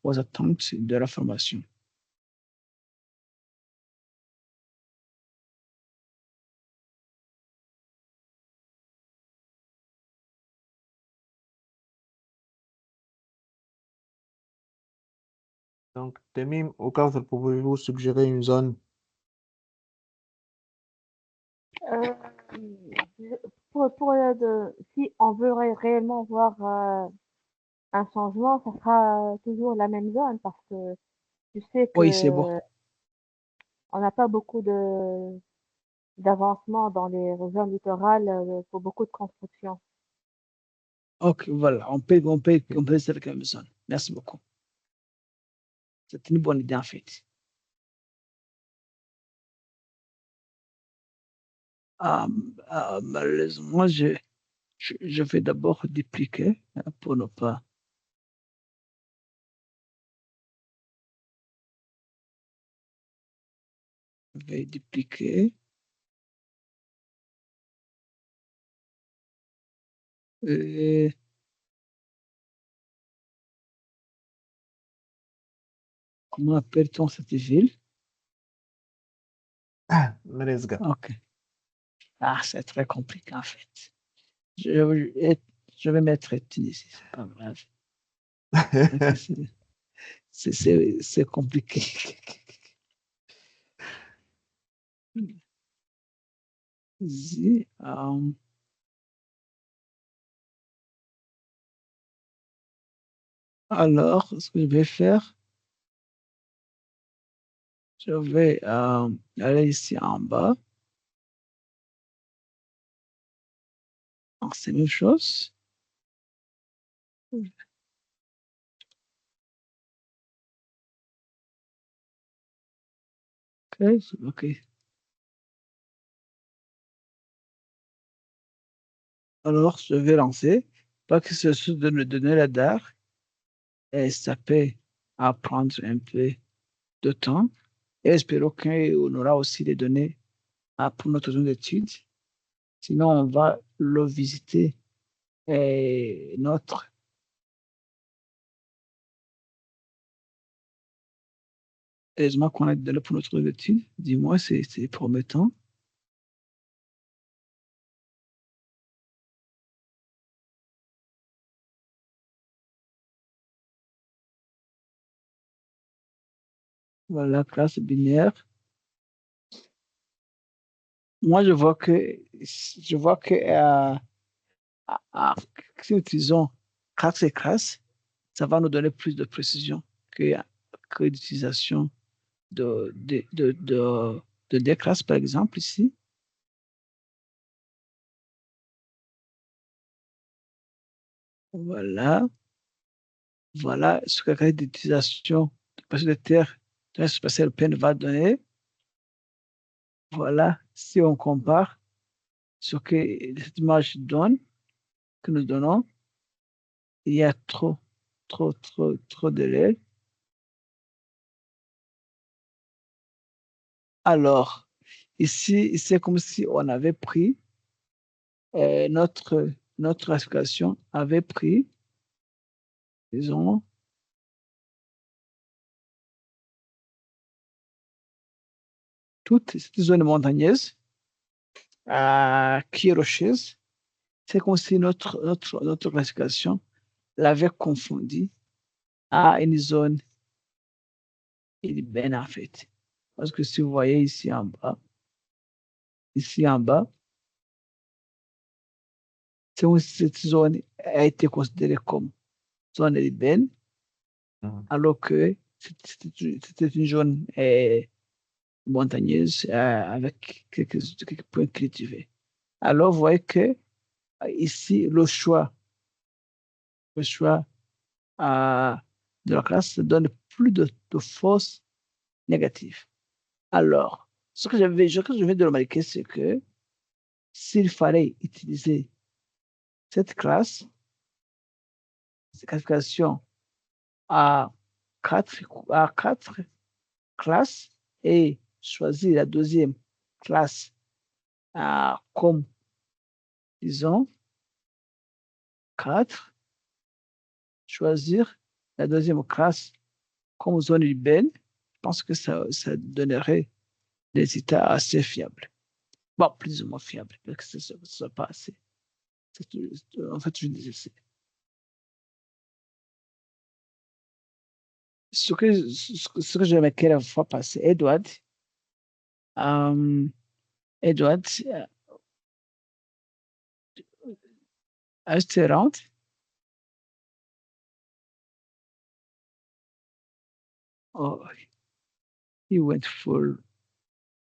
aux attentes de la formation. Donc, Temim, au cas où pouvez-vous suggérer une zone? Euh, si on veut réellement voir un changement, ça sera toujours la même zone parce que tu sais Oui, c'est bon. que on n'a pas beaucoup d'avancement dans les zones littorales pour beaucoup de construction. Ok, voilà, on peut faire la même zone. Merci beaucoup. C'est une bonne idée en fait. Malheureusement, je vais d'abord dupliquer pour ne pas. Je vais dupliquer. Et comment appelle-t-on cette ville? Meresga. Ok. Ah, c'est très compliqué en fait. Je vais mettre Tunisie, c'est pas grave. Ok, c'est compliqué. Alors, ce que je vais faire, je vais aller ici en bas. Alors, c'est la même chose. Ok. Alors, je vais lancer. Pas que ce soit de me donner la date. Et ça peut prendre un peu de temps. Et espérons qu'on aura aussi des données pour notre zone d'étude. Sinon, on va le visiter. Et notre. Heureusement qu'on a des données pour notre zone d'étude. Dis-moi, c'est promettant. Voilà, classe binaire. Moi, je vois que si nous utilisons classe et classe, ça va nous donner plus de précision que l'utilisation de des classes, par exemple, ici. Voilà. Voilà ce que la qualité d'utilisation de passer de terre de l'espace spatial européen va donner. Voilà, si on compare ce que cette image donne, que nous donnons, il y a trop de l'aide. Alors, ici, c'est comme si on avait pris notre classification avait pris, disons, toute cette zone montagneuse qui est rocheuse. C'est comme si notre classification l'avait confondu à une zone urbaine, en fait. Parce que si vous voyez ici en bas, c'est comme si cette zone a été considérée comme zone urbaine, alors que c'était une zone montagneuse avec quelques points cultivés. Alors, vous voyez que ici, le choix de la classe donne plus de force négative. Alors, ce que je viens de remarquer, c'est que s'il fallait utiliser cette classe, cette classification à quatre classes et choisir la deuxième classe comme, disons, 4, choisir la deuxième classe comme zone urbaine, je pense que ça donnerait des états assez fiables. Bon, plus ou moins fiables, parce que ce ne soit pas assez. En fait, je disais, ce que j'ai remarqué la fois passée, Edward, euh, Edward, est around? Oh, he went full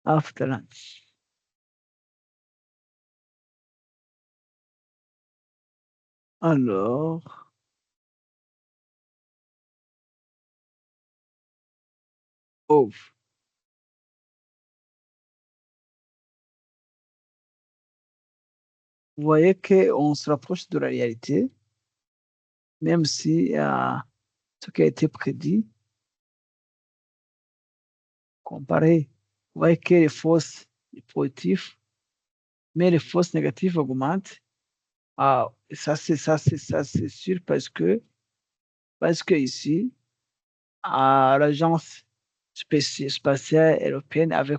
after lunch. Alors, oh, vous voyez qu'on se rapproche de la réalité, même si ce qui a été prédit, comparé vous voyez que les fausses positives, mais les fausses négatives augmentent. Ah, ça, c'est sûr parce que ici, l'agence spatiale européenne avait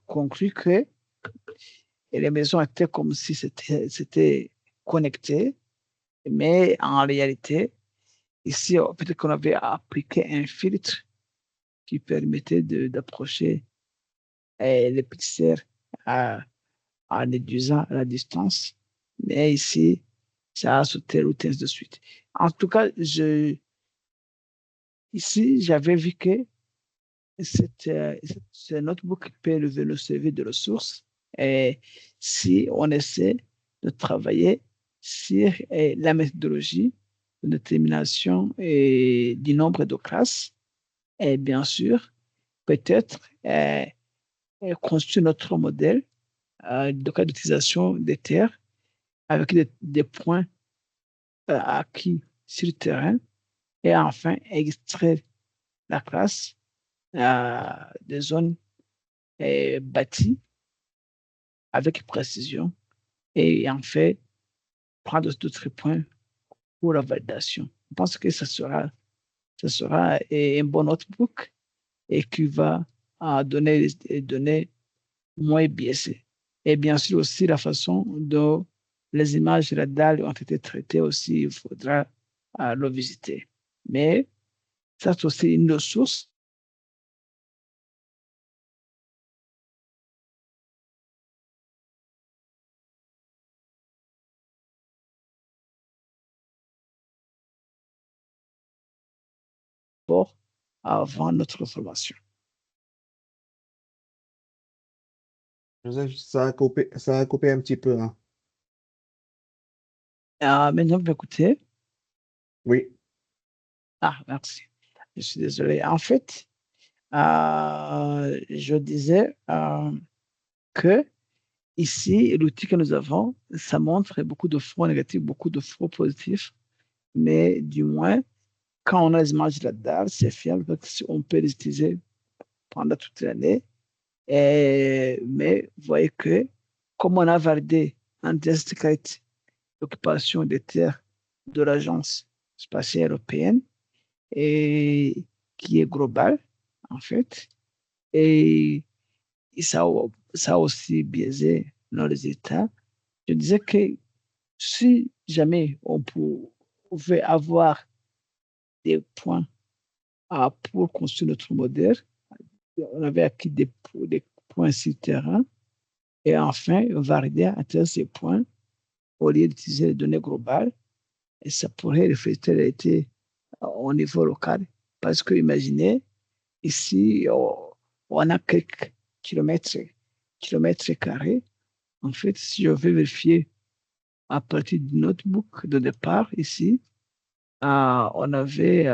conclu que les maisons étaient comme si c'était connecté, mais en réalité, ici, peut-être qu'on avait appliqué un filtre qui permettait d'approcher les pixels à, en réduisant la distance. Mais ici, ça a sauté l'outil de suite. En tout cas, ici, j'avais vu que ce notebook peut le servir de ressource et si on essaie de travailler sur la méthodologie de détermination du nombre de classes et bien sûr, peut-être construire notre modèle de cas d'utilisation des terres avec des points acquis sur le terrain et enfin extraire la classe des zones bâties avec précision et en fait prendre d'autres points pour la validation. Je pense que ça sera un bon notebook et qui va donner des données moins biaisées. Et bien sûr aussi la façon dont les images radar ont été traitées aussi, il faudra le visiter. Mais ça, c'est aussi une ressource pour avant notre formation. Joseph, ça a coupé un petit peu, hein. Maintenant, vous écoutez. Oui. Ah, merci. Je suis désolé. En fait, je disais que ici, l'outil que nous avons, ça montre beaucoup de faux négatifs, beaucoup de faux positifs, mais du moins, quand on a les images là-dedans, c'est fiable parce qu'on peut les utiliser pendant toute l'année. Mais vous voyez que, comme on a validé un test de l'occupation des terres de l'Agence spatiale européenne, et qui est global, en fait, et ça a aussi biaisé nos résultats. Je disais que si jamais on pouvait avoir des points pour construire notre modèle, on avait acquis des points sur le terrain et enfin valider à travers ces points au lieu d'utiliser les données globales et ça pourrait refléter la réalité au niveau local. Parce que imaginez, ici, on a quelques kilomètres carrés. En fait, si je veux vérifier à partir du notebook de départ ici, on avait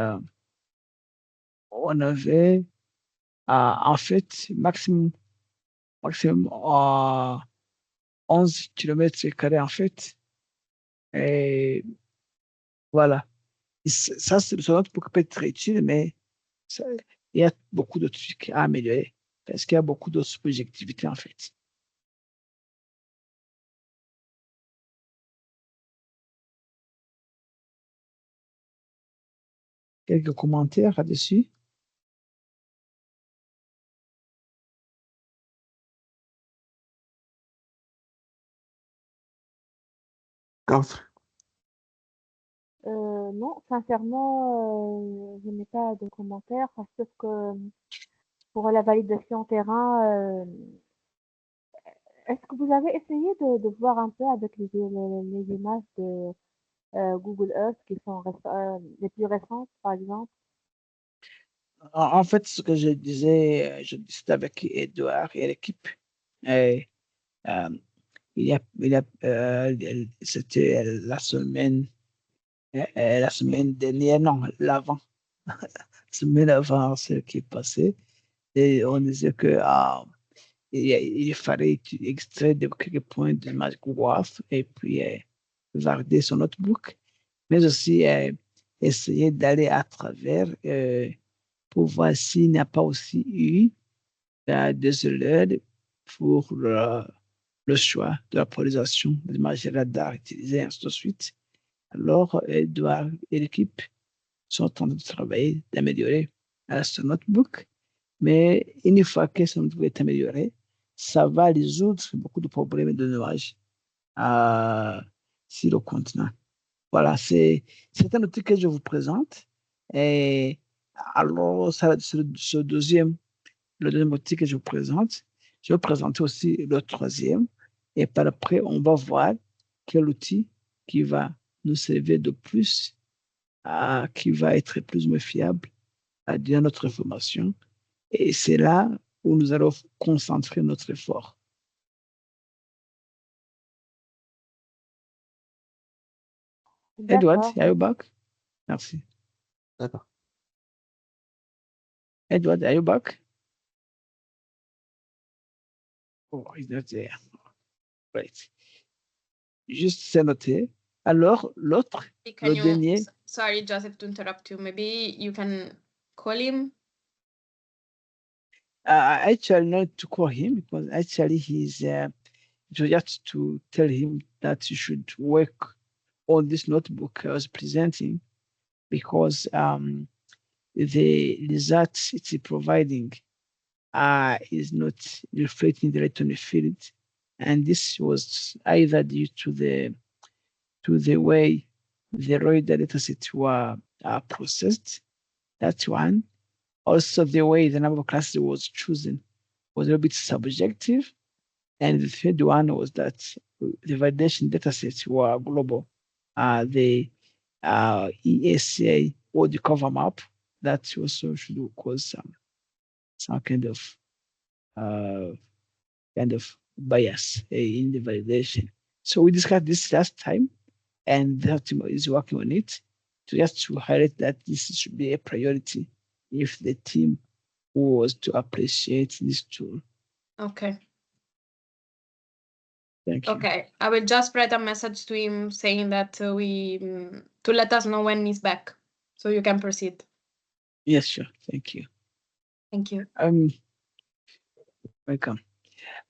en fait maximum 11 kilomètres carrés en fait. Et voilà. Ça, c'est le notebook peut être utile, mais ça, il y a beaucoup de trucs à améliorer parce qu'il y a beaucoup de subjectivité en fait. Quelques commentaires là-dessus? Non, sincèrement, je n'ai pas de commentaires parce que pour la validation terrain, est-ce que vous avez essayé de voir un peu avec les images de Google Earth qui sont les plus récentes, par exemple? En fait, ce que je discutais avec Edouard et l'équipe. Et, euh, c'était la semaine dernière, non, l'avant, semaine avant ce qui est passé. Et on disait que il fallait extraire quelques points de l'image Google Earth et puis valider son notebook, mais aussi essayer d'aller à travers pour voir s'il n'y a pas aussi eu des erreurs pour le choix de la polarisation des images radar utilisées, ainsi de suite. Alors, Edouard et l'équipe sont en train de travailler, d'améliorer ce notebook. Mais une fois que ce notebook est amélioré, ça va résoudre beaucoup de problèmes de nuages sur le continent. Voilà, c'est un outil que je vous présente. Et alors, ça, le deuxième outil que je vous présente. Je vais présenter aussi le troisième. Et par après, on va voir quel outil qui va nous servir de plus, qui va être plus fiable dans notre information. Et c'est là où nous allons concentrer notre effort. Edward, D'accord. are you back? Merci. D'accord. Edward, are you back? Oh, he's not there. Great. Juste c'est noté. Alors, l'autre, le dernier. Sorry, Joseph, to interrupt you. Maybe you can call him. Actually, not to call him, because actually he's just to tell him that you should work on this notebook I was presenting, because the results it's providing is not reflecting the electronic field, and this was either due to the way the radar datasets were processed. That's one. Also, the way the number of classes was chosen was a little bit subjective. And the third one was that the validation datasets were global. The ESA or the cover map, that also should cause some kind of bias in the validation. So we discussed this last time, and the team is working on it to highlight that this should be a priority if the team was to appreciate this tool. Okay. Thank you. Okay, I will just write a message to him saying that to let us know when he's back, so you can proceed. Yes, sure. Thank you. Thank you. Welcome.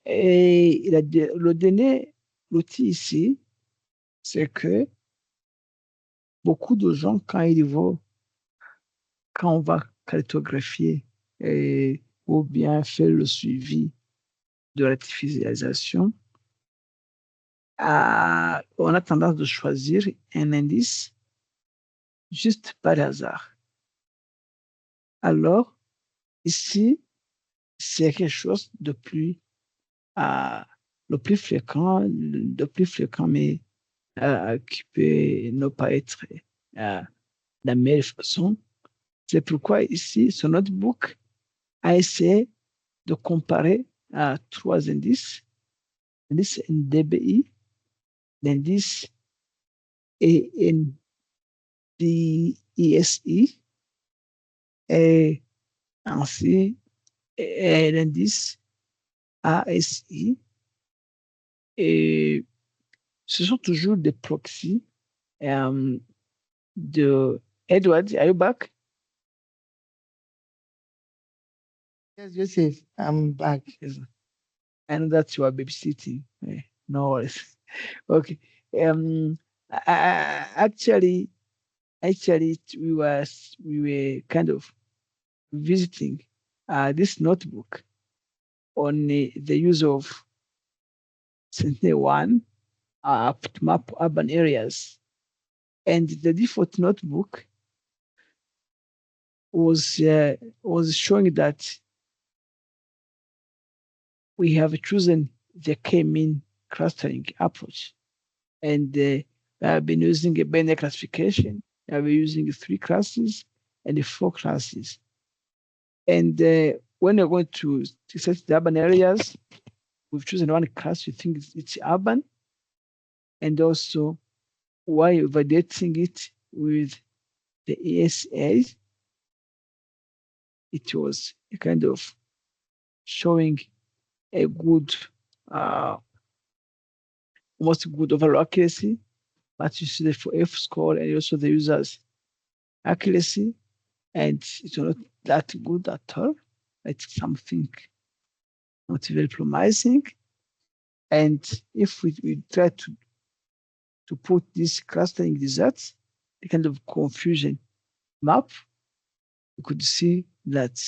Et le dernier outil ici, c'est que beaucoup de gens, quand on va cartographier ou bien faire le suivi de l'artificialisation, on a tendance de choisir un indice juste par hasard. Alors, ici, c'est quelque chose de plus, le plus fréquent, mais qui peut ne pas être la meilleure façon. C'est pourquoi ici, ce notebook a essayé de comparer trois indices. L'indice NDBI, l'indice ENDISI et ainsi l'indice ASI. Et ce sont toujours des proxys de Edward. Are you back? Yes, Joseph, I'm back. Yes. I know that you are babysitting. No worries. Okay. Actually, we were kind of visiting this notebook on the use of Sentinel-1 to map urban areas, and the default notebook was showing that we have chosen the K-mean clustering approach, and we have been using a binary classification. We have been using 3 classes and 4 classes. And when you're going to set the urban areas, we've chosen 1 class. We think it's urban, and also while validating it with the ESA, it was a kind of showing a good, almost good overall accuracy, but you see the for F score and also the user's accuracy, and it's not that good at all. It's something not very promising. And if we try to put this clustering results, the kind of confusion map, you could see that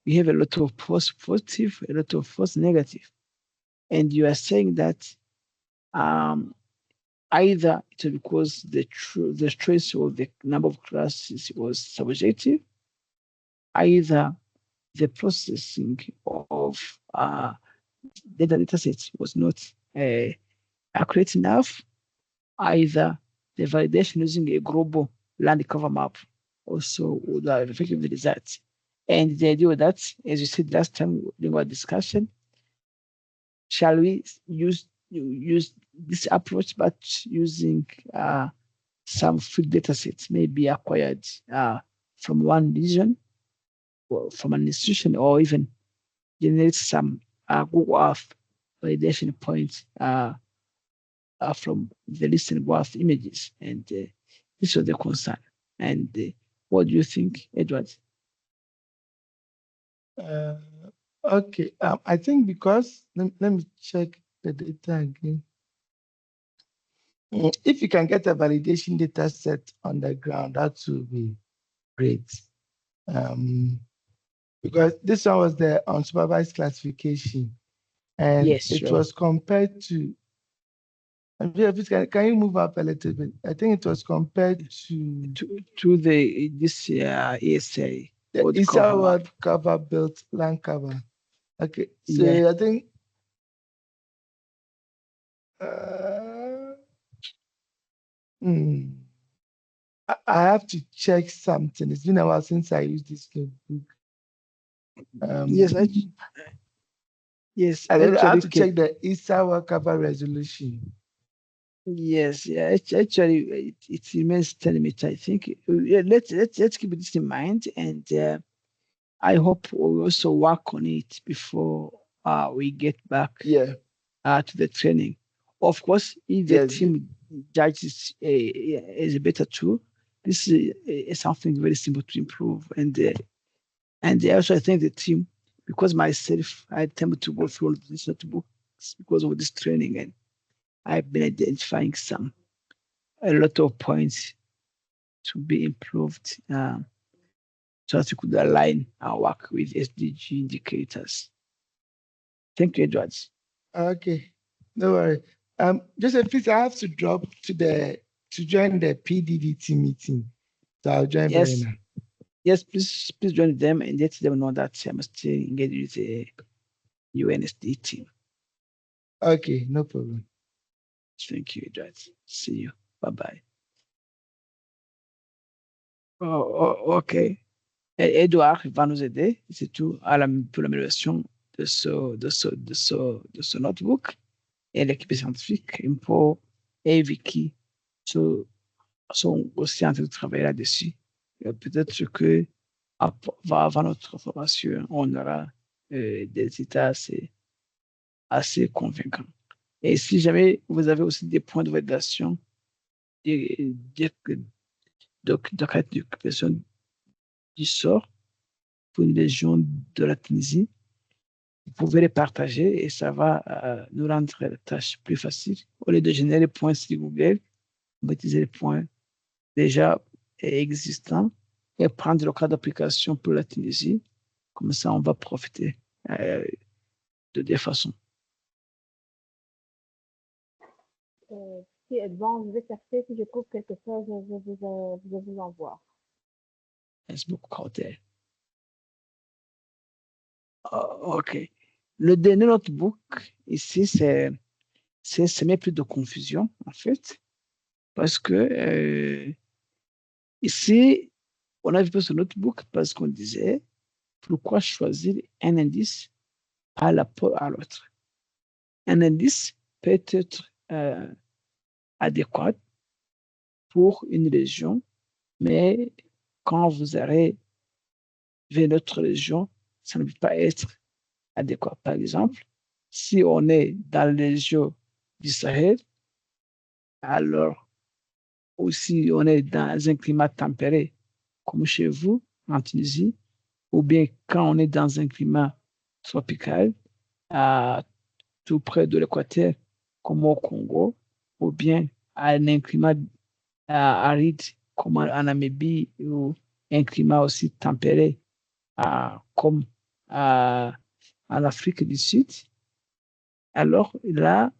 we have a lot of false positive, a lot of false negative. And you are saying that either it's because the choice of the number of classes was subjective, either the processing of data sets was not accurate enough, either the validation using a global land cover map also would have affected the results. And the idea of that, as you said last time during our discussion, shall we use this approach, but using some field data sets may be acquired from one region or from an institution, or even generate some Google Earth validation points from the listed Google Earth images. And this was the concern. And what do you think, Edward? Okay, I think because, let me check the data again. If you can get a validation data set on the ground, that would be great. Because this one was the unsupervised classification, and Yes, it sure. was compared to, can you move up a little bit? I think it was compared to this ESA. the ESA World Cover Built Land Cover. Okay, so yeah. I think I have to check something. It's been a while since I used this notebook. Yes, I have to check the ESA World Cover resolution. Yes, yeah, actually, it remains 10 meters. I think let's keep this in mind, and I hope we also work on it before we get back to the training. Of course, if the team judges is a better tool, this is something very simple to improve. And also, I think the team, because myself, I attempt to go through all these notebooks because of this training, and I've been identifying a lot of points to be improved so that we could align our work with SDG indicators. Thank you, Edward. Okay, no worry. Joseph, please, I have to drop to join the PDDT meeting. So I'll join Yes. Yes, please join them and let them know that I'm still engaged with the UNSD team. Okay, no problem. Thank you, Edward. See you. Bye-bye. Ok. Edouard va nous aider, c'est tout, pour l'amélioration de ce notebook. Et l'équipe scientifique, Impo et Vicky sont aussi en train de travailler là-dessus. Peut-être que avant notre formation, on aura des résultats assez convaincants. Et si jamais vous avez aussi des points de validation, des cartes d'occupation du sort pour une région de la Tunisie, vous pouvez les partager et ça va nous rendre la tâche plus facile. Au lieu de générer les points sur Google, on va utiliser les points déjà existants et prendre le cas d'application pour la Tunisie. Comme ça, on va profiter de deux façons. Si Edouard, je vais chercher, si je trouve quelque chose, je vous envoie. Merci beaucoup, Cortel. OK. Le dernier notebook, ici, c'est semer plus de confusion, en fait, parce que ici, on a vu ce notebook parce qu'on disait pourquoi choisir un indice par rapport à l'autre. Un indice peut être adéquat pour une région, mais quand vous allez vers notre région, ça ne peut pas être adéquat. Par exemple, si on est dans les régions du Sahel, alors aussi on est dans un climat tempéré, comme chez vous, en Tunisie, ou bien quand on est dans un climat tropical, tout près de l'équateur, comme au Congo, ou bien à un climat aride, comme en Namibie, ou un climat aussi tempéré, comme en Afrique du Sud, alors là,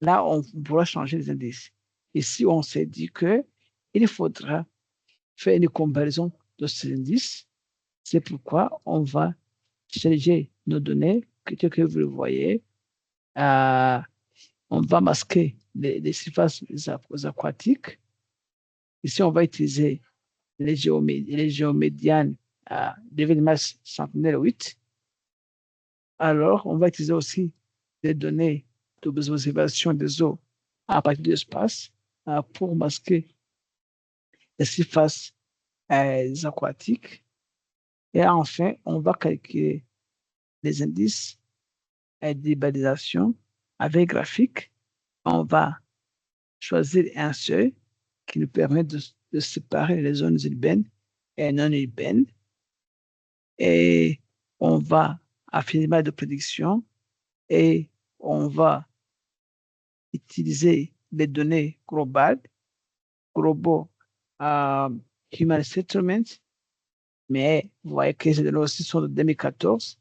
on pourra changer les indices. Ici, on s'est dit qu'il faudra faire une comparaison de ces indices. C'est pourquoi on va charger nos données, que vous le voyez. On va masquer les surfaces aquatiques. Ici, on va utiliser les géomédianes d'événements Sentinel-8. Alors, on va utiliser aussi des données d'observation des eaux à partir de l'espace pour masquer les surfaces aquatiques. Et enfin, on va calculer les indices d'urbanisation avec graphique. On va choisir un seuil qui nous permet de séparer les zones urbaines et non urbaines. Et on va affiner de prédiction et on va utiliser les données globales, globaux Human Settlement, mais vous voyez que ces données aussi sont de 2014.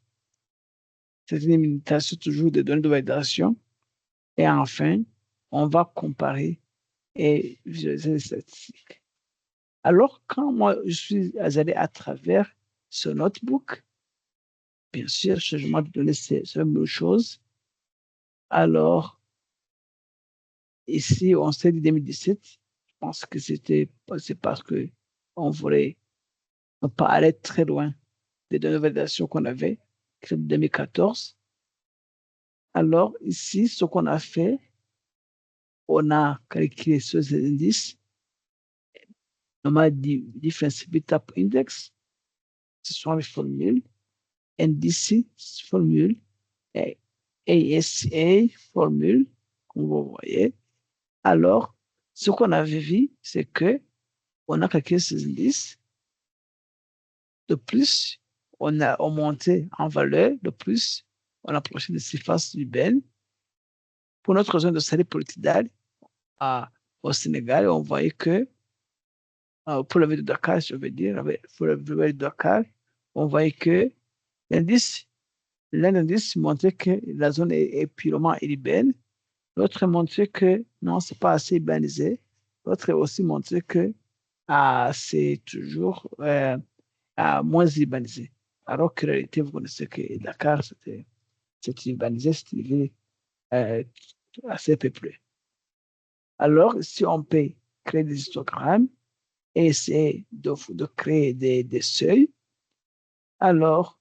C'est une limitation toujours des données de validation. Et enfin, on va comparer et visualiser les statistiques. Alors, quand moi, je suis allé à travers ce notebook, bien sûr, changement de données, c'est la même chose. Alors, ici, on sait de 2017, je pense que c'est parce qu'on voulait pas aller très loin des données de validation qu'on avait, qui sont de 2014. Alors, ici, ce qu'on a fait, on a calculé ces indices, normal difference beta index, ce sont les formules, NDC formule, et ASA formule, comme vous voyez. Alors, ce qu'on avait vu, c'est que on a calculé ces indices. De plus, on a augmenté en valeur. De plus, on a approché des surfaces urbaines. Pour notre zone de Salé Politidal, au Sénégal, on voyait que, pour le ville de Dakar, je veux dire, pour le ville de Dakar, on voyait que l'un indice montrait que la zone est purement urbaine. L'autre montrait que non, c'est pas assez urbanisé. L'autre aussi montrait que c'est toujours moins urbanisé. Alors que la réalité, vous connaissez que Dakar, c'est urbanisé, c'est une ville assez peuplée. Alors, si on peut créer des histogrammes et essayer de créer des seuils, alors,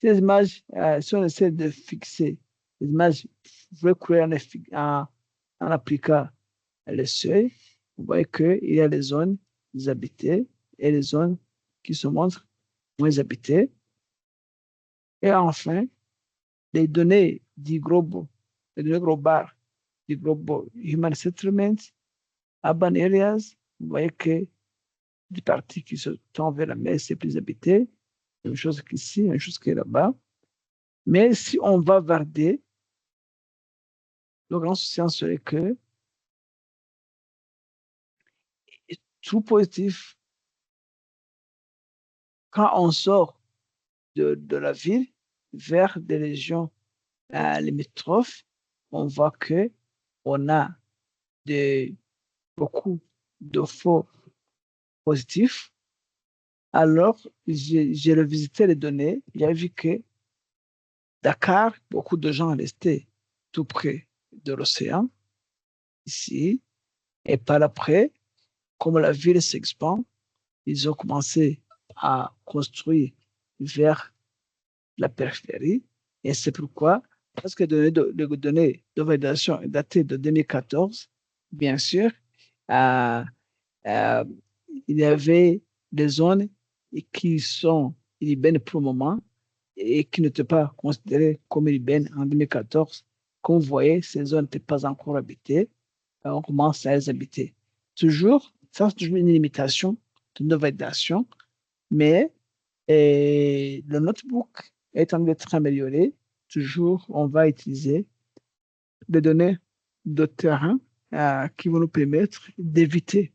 ces images, si on essaie de fixer les images, vous pouvez créer en appliquant les seuils, vous voyez qu'il y a les zones habitées et les zones qui se montrent moins habitées. Et enfin, les données du global, les données globales du global Human Settlement, urban areas, vous voyez que des parties qui se tendent vers la mer, c'est plus habité. Une chose qu'ici, une chose qui est là-bas. Mais si on va varder, le grand souci serait que tout positif, quand on sort de la ville vers des régions limitrophes, on voit que on a beaucoup de faux positifs. Alors, j'ai revisité les données, j'ai vu que Dakar, beaucoup de gens restaient tout près de l'océan, ici, et par après, comme la ville s'expand, ils ont commencé à construire vers la périphérie, et c'est pourquoi, parce que les données de validation datées de 2014, bien sûr, il y avait des zones qui sont urbaines pour le moment et qui n'étaient pas considérées comme urbaines en 2014. Comme vous voyez, ces zones n'étaient pas encore habitées. On commence à les habiter. Toujours, ça c'est toujours une limitation de nos validations. Mais le notebook étant d'être amélioré, toujours, on va utiliser des données de terrain qui vont nous permettre d'éviter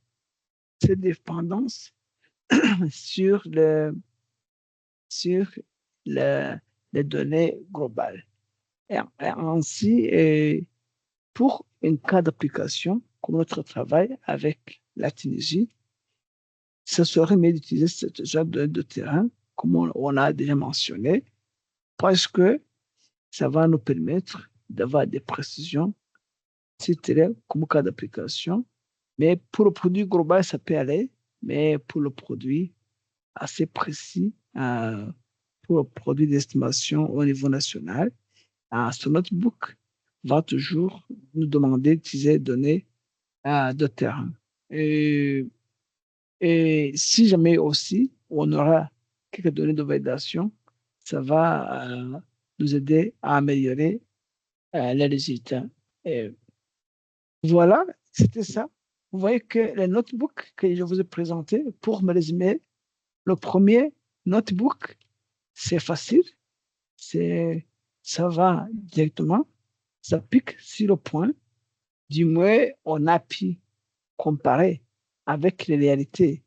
cette dépendance sur, sur les données globales. Et ainsi, pour un cas d'application, comme notre travail avec la Tunisie, ce serait mieux d'utiliser ce genre de terrain, comme on a déjà mentionné, parce que ça va nous permettre d'avoir des précisions, c'est comme cas d'application. Mais pour le produit global, ça peut aller, mais pour le produit assez précis, pour le produit d'estimation au niveau national, ce notebook va toujours nous demander d'utiliser des données de terrain. Et si jamais aussi on aura quelques données de validation, ça va nous aider à améliorer les résultats. Et voilà, c'était ça. Vous voyez que les notebooks que je vous ai présentés, pour me résumer, le premier notebook, c'est facile, ça va directement, ça pique sur le point. Du moins, on a pu comparer avec les réalités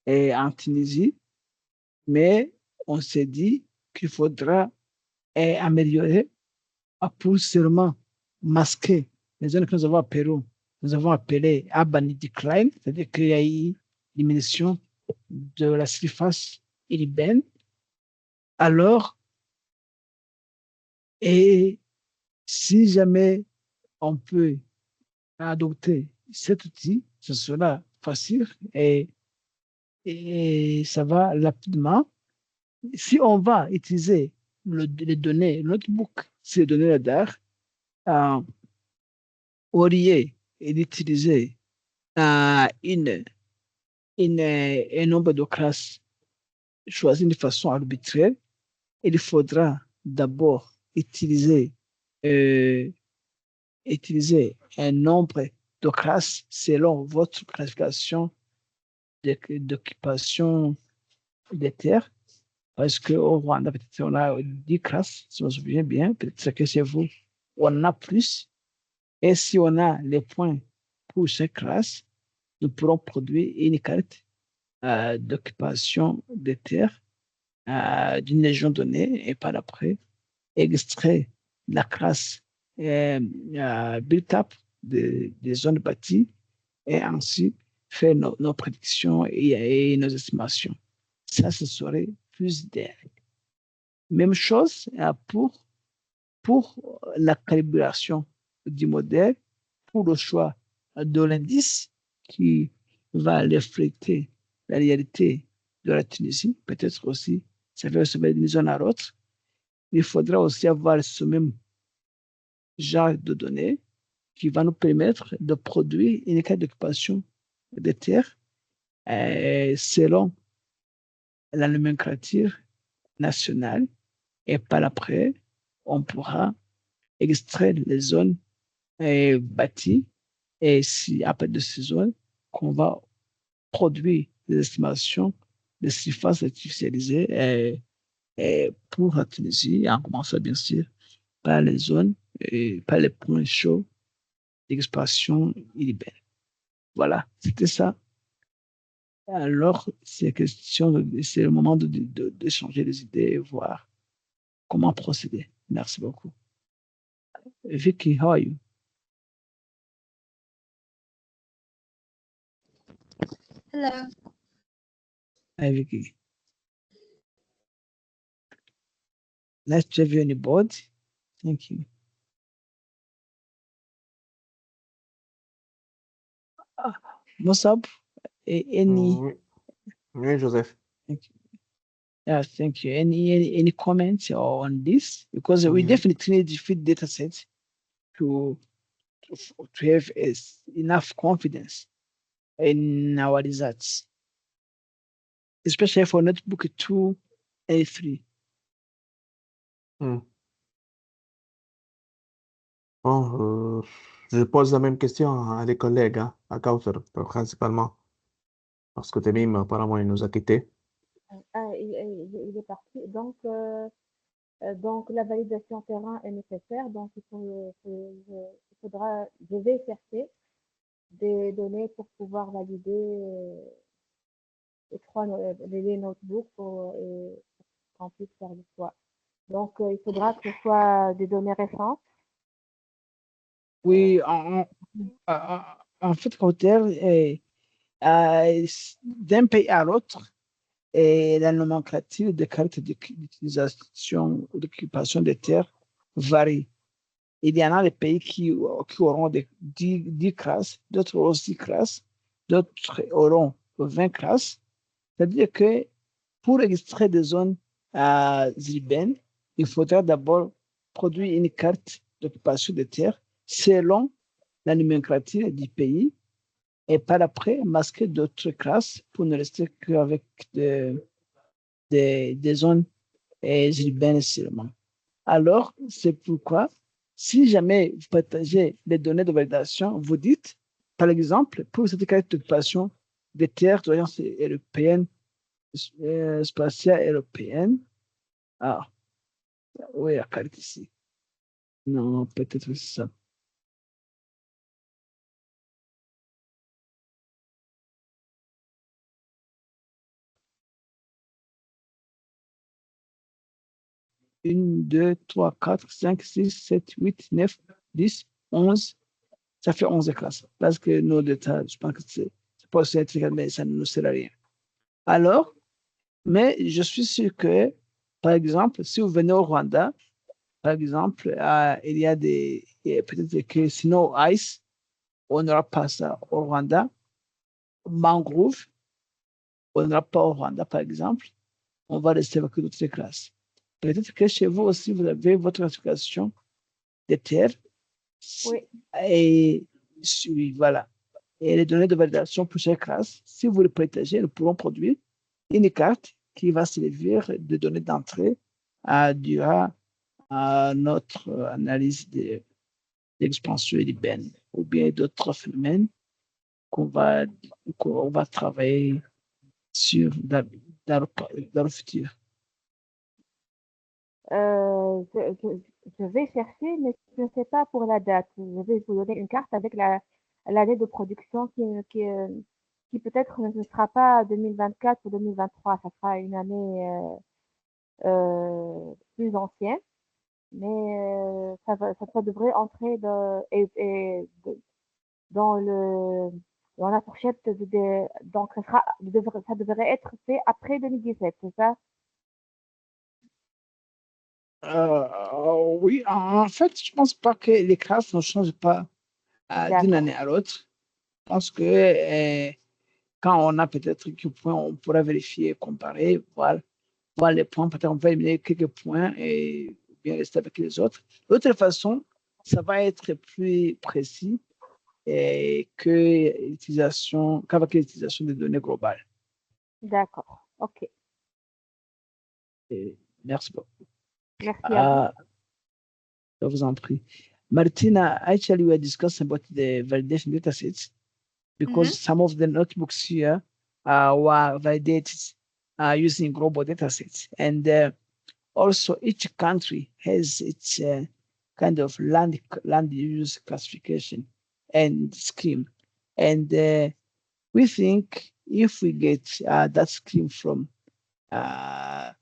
en Tunisie, mais on s'est dit qu'il faudra améliorer pour seulement masquer les zones que nous avons appelées urban decline, c'est-à-dire qu'il y a eu diminution de la surface urbaine. Alors, et si jamais on peut adopter cet outil, ce sera facile et ça va rapidement. Si on va utiliser les données, le notebook, ces données radar, au lieu d'utiliser un nombre de classes choisi de façon arbitraire, il faudra d'abord utiliser un nombre de classes selon votre classification d'occupation des terres. Parce qu'au Rwanda, peut-être on a 10 classes, si je me souviens bien, peut-être que chez vous, on en a plus. Et si on a les points pour chaque classe, nous pourrons produire une carte d'occupation des terres d'une région donnée et par après extraire la classe built-up des zones bâties et ensuite faire nos prédictions et nos estimations. Ça, ce serait plus idéal. Même chose pour la calibration du modèle, pour le choix de l'indice qui va refléter la réalité de la Tunisie, peut-être aussi, ça va se mettre d'une zone à l'autre. Il faudra aussi avoir ce même genre de données qui va nous permettre de produire une carte d'occupation des terres selon la nomenclature nationale et par après, on pourra extraire les zones bâties et si après de ces zones qu'on va produire des estimations de surfaces artificialisées pour la Tunisie, en commençant bien sûr par les zones et par les points chauds d'expansion urbaine. Voilà, c'était ça. Alors, c'est le moment d'échanger des idées et voir comment procéder. Merci beaucoup. Vicky, how are you? Hello. Hi, Vicky. Nice to have you on the board. Thank you. Musab, any? Oui, Joseph. Thank you. Yeah, thank you. Any comments on this? Because we definitely need to feed data sets to have enough confidence in our results, especially for notebook 2 and 3. Bon, je pose la même question à des collègues, hein, à Kauthar, principalement, parce que Temim, apparemment, il nous a quittés. il est parti. Donc, la validation terrain est nécessaire. Donc, je vais chercher des données pour pouvoir valider les notebooks pour qu'on puisse faire le choix. Donc, il faudra que ce soit des données récentes. Oui, en fait, Kauter, d'un pays à l'autre, et la nomenclature des cartes d'utilisation ou d'occupation des terres varie. Il y en a des pays qui auront 10 classes, d'autres auront 6 classes, d'autres auront 20 classes. C'est-à-dire que pour extraire des zones urbaines, il faudra d'abord produire une carte d'occupation des terres selon la nomenclature du pays et par après masquer d'autres classes pour ne rester qu'avec des zones urbaines seulement. Alors, c'est pourquoi, si jamais vous partagez les données de validation, vous dites, par exemple, pour cette carte d'occupation des terres d'orientation européenne, spatiale européenne, ah, oui, la carte ici. Non, peut-être c'est ça. Une, deux, trois, quatre, cinq, six, sept, huit, 9, 10, 11. Ça fait 11 classes. Parce que nos détails, je pense que c'est pas aussi intriguant, mais ça ne nous sert à rien. Alors, mais je suis sûr que, par exemple, si vous venez au Rwanda, par exemple, il y a peut-être que sinon Ice, on n'aura pas ça au Rwanda. Mangrove, on n'aura pas au Rwanda, par exemple. On va rester avec d'autres classes. Peut-être que chez vous aussi, vous avez votre classification des terres. Oui. Et oui, voilà. Et les données de validation pour chaque classe, si vous les partagez, nous pourrons produire une carte qui va servir de données d'entrée durant notre analyse de l'expansion urbaine ou bien d'autres phénomènes qu'on va travailler sur dans le futur. Je vais chercher, mais je ne sais pas pour la date. Je vais vous donner une carte avec l'année de production qui peut-être ne sera pas 2024 ou 2023. Ça sera une année plus ancienne, mais ça devrait entrer dans la fourchette donc ça devrait être fait après 2017, c'est ça? Oui, en fait, je ne pense pas que les classes ne changent pas d'une année à l'autre. Je pense que quand on a peut-être quelques points, on pourra vérifier, comparer, voir les points. Peut-être on va éliminer quelques points et bien rester avec les autres. De toute façon, ça va être plus précis qu'avec l'utilisation des données globales. D'accord, ok. Merci beaucoup. Merci à vous. Je vous en prie. Martina, actually, we are discussing about the validation datasets because some of the notebooks here were validated using global datasets. And also, each country has its kind of land use classification and scheme. And we think if we get that scheme from a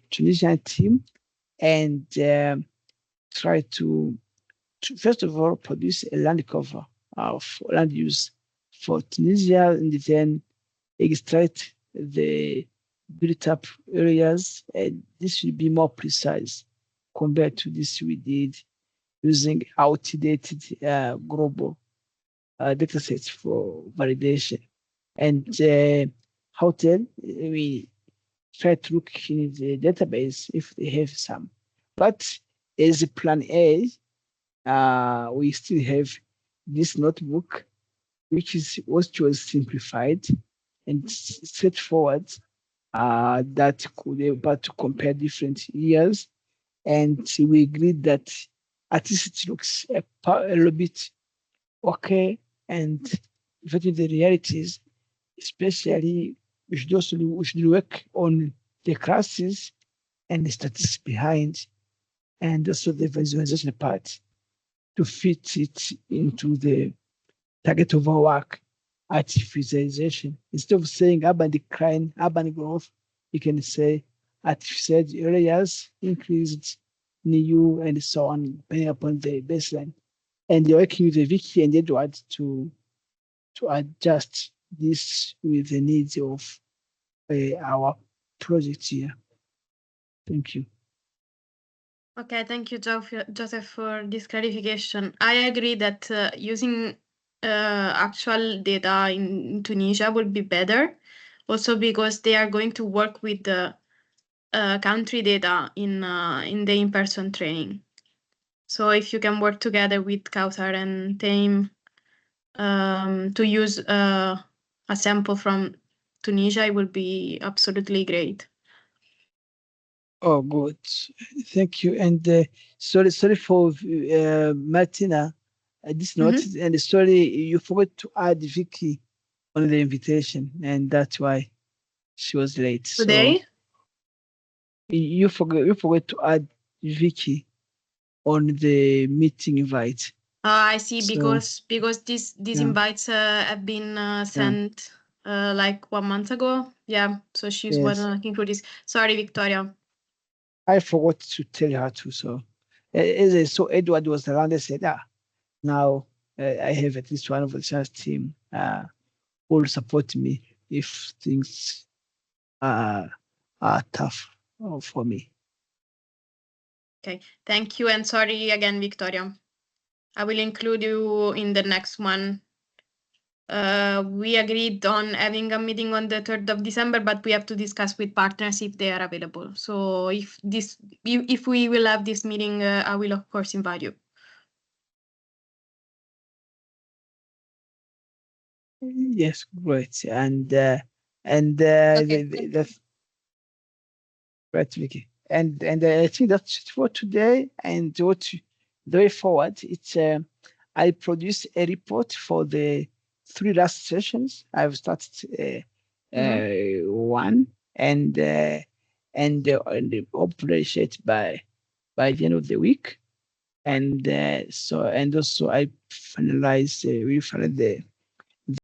Tunisian team and try to first of all produce a land cover of land use for Tunisia and then extract the built up areas, and this should be more precise compared to this we did using outdated global data sets for validation. And hotel, we try to look in the database if they have some. But as a plan A, we still have this notebook, which was simplified and straightforward, that could be able to compare different years. And we agreed that at least it looks a little bit okay. And the realities, especially we should work on the classes and the statistics behind, and also the visualization part to fit it into the target of our work at visualization. Instead of saying urban decline, urban growth, you can say artificial areas increased, NIU, and so on, depending upon the baseline. And you're working with Vicky and Edward to adjust this with the needs of our project here. Thank you. Okay, thank you, Joseph, for this clarification. I agree that using actual data in Tunisia would be better, also because they are going to work with the country data in the in-person training. So if you can work together with Kautar and Taim to use a sample from Tunisia, it would be absolutely great. Oh, good. Thank you. And sorry for Martina. I just noticed, and sorry, you forgot to add Vicky on the invitation, and that's why she was late. Today? So you forgot to add Vicky on the meeting invite. I see, So, because these yeah. invites have been sent like 1 month ago. Yeah, so she's Yes. wasn't included. Sorry, Victoria. I forgot to tell her too. So, so Edward was around and said, now I have at least one of the chance team who will support me if things are tough for me. Okay, thank you, and sorry again, Victoria. I will include you in the next one. We agreed on having a meeting on the 3rd of December, but we have to discuss with partners if they are available. So if we will have this meeting, I will of course invite you. Yes, great. And Okay, right, Vicky. And I think that's it for today. And the way forward, it's I produced a report for the 3 last sessions. I've started one and publish it by the end of the week. And also I finalized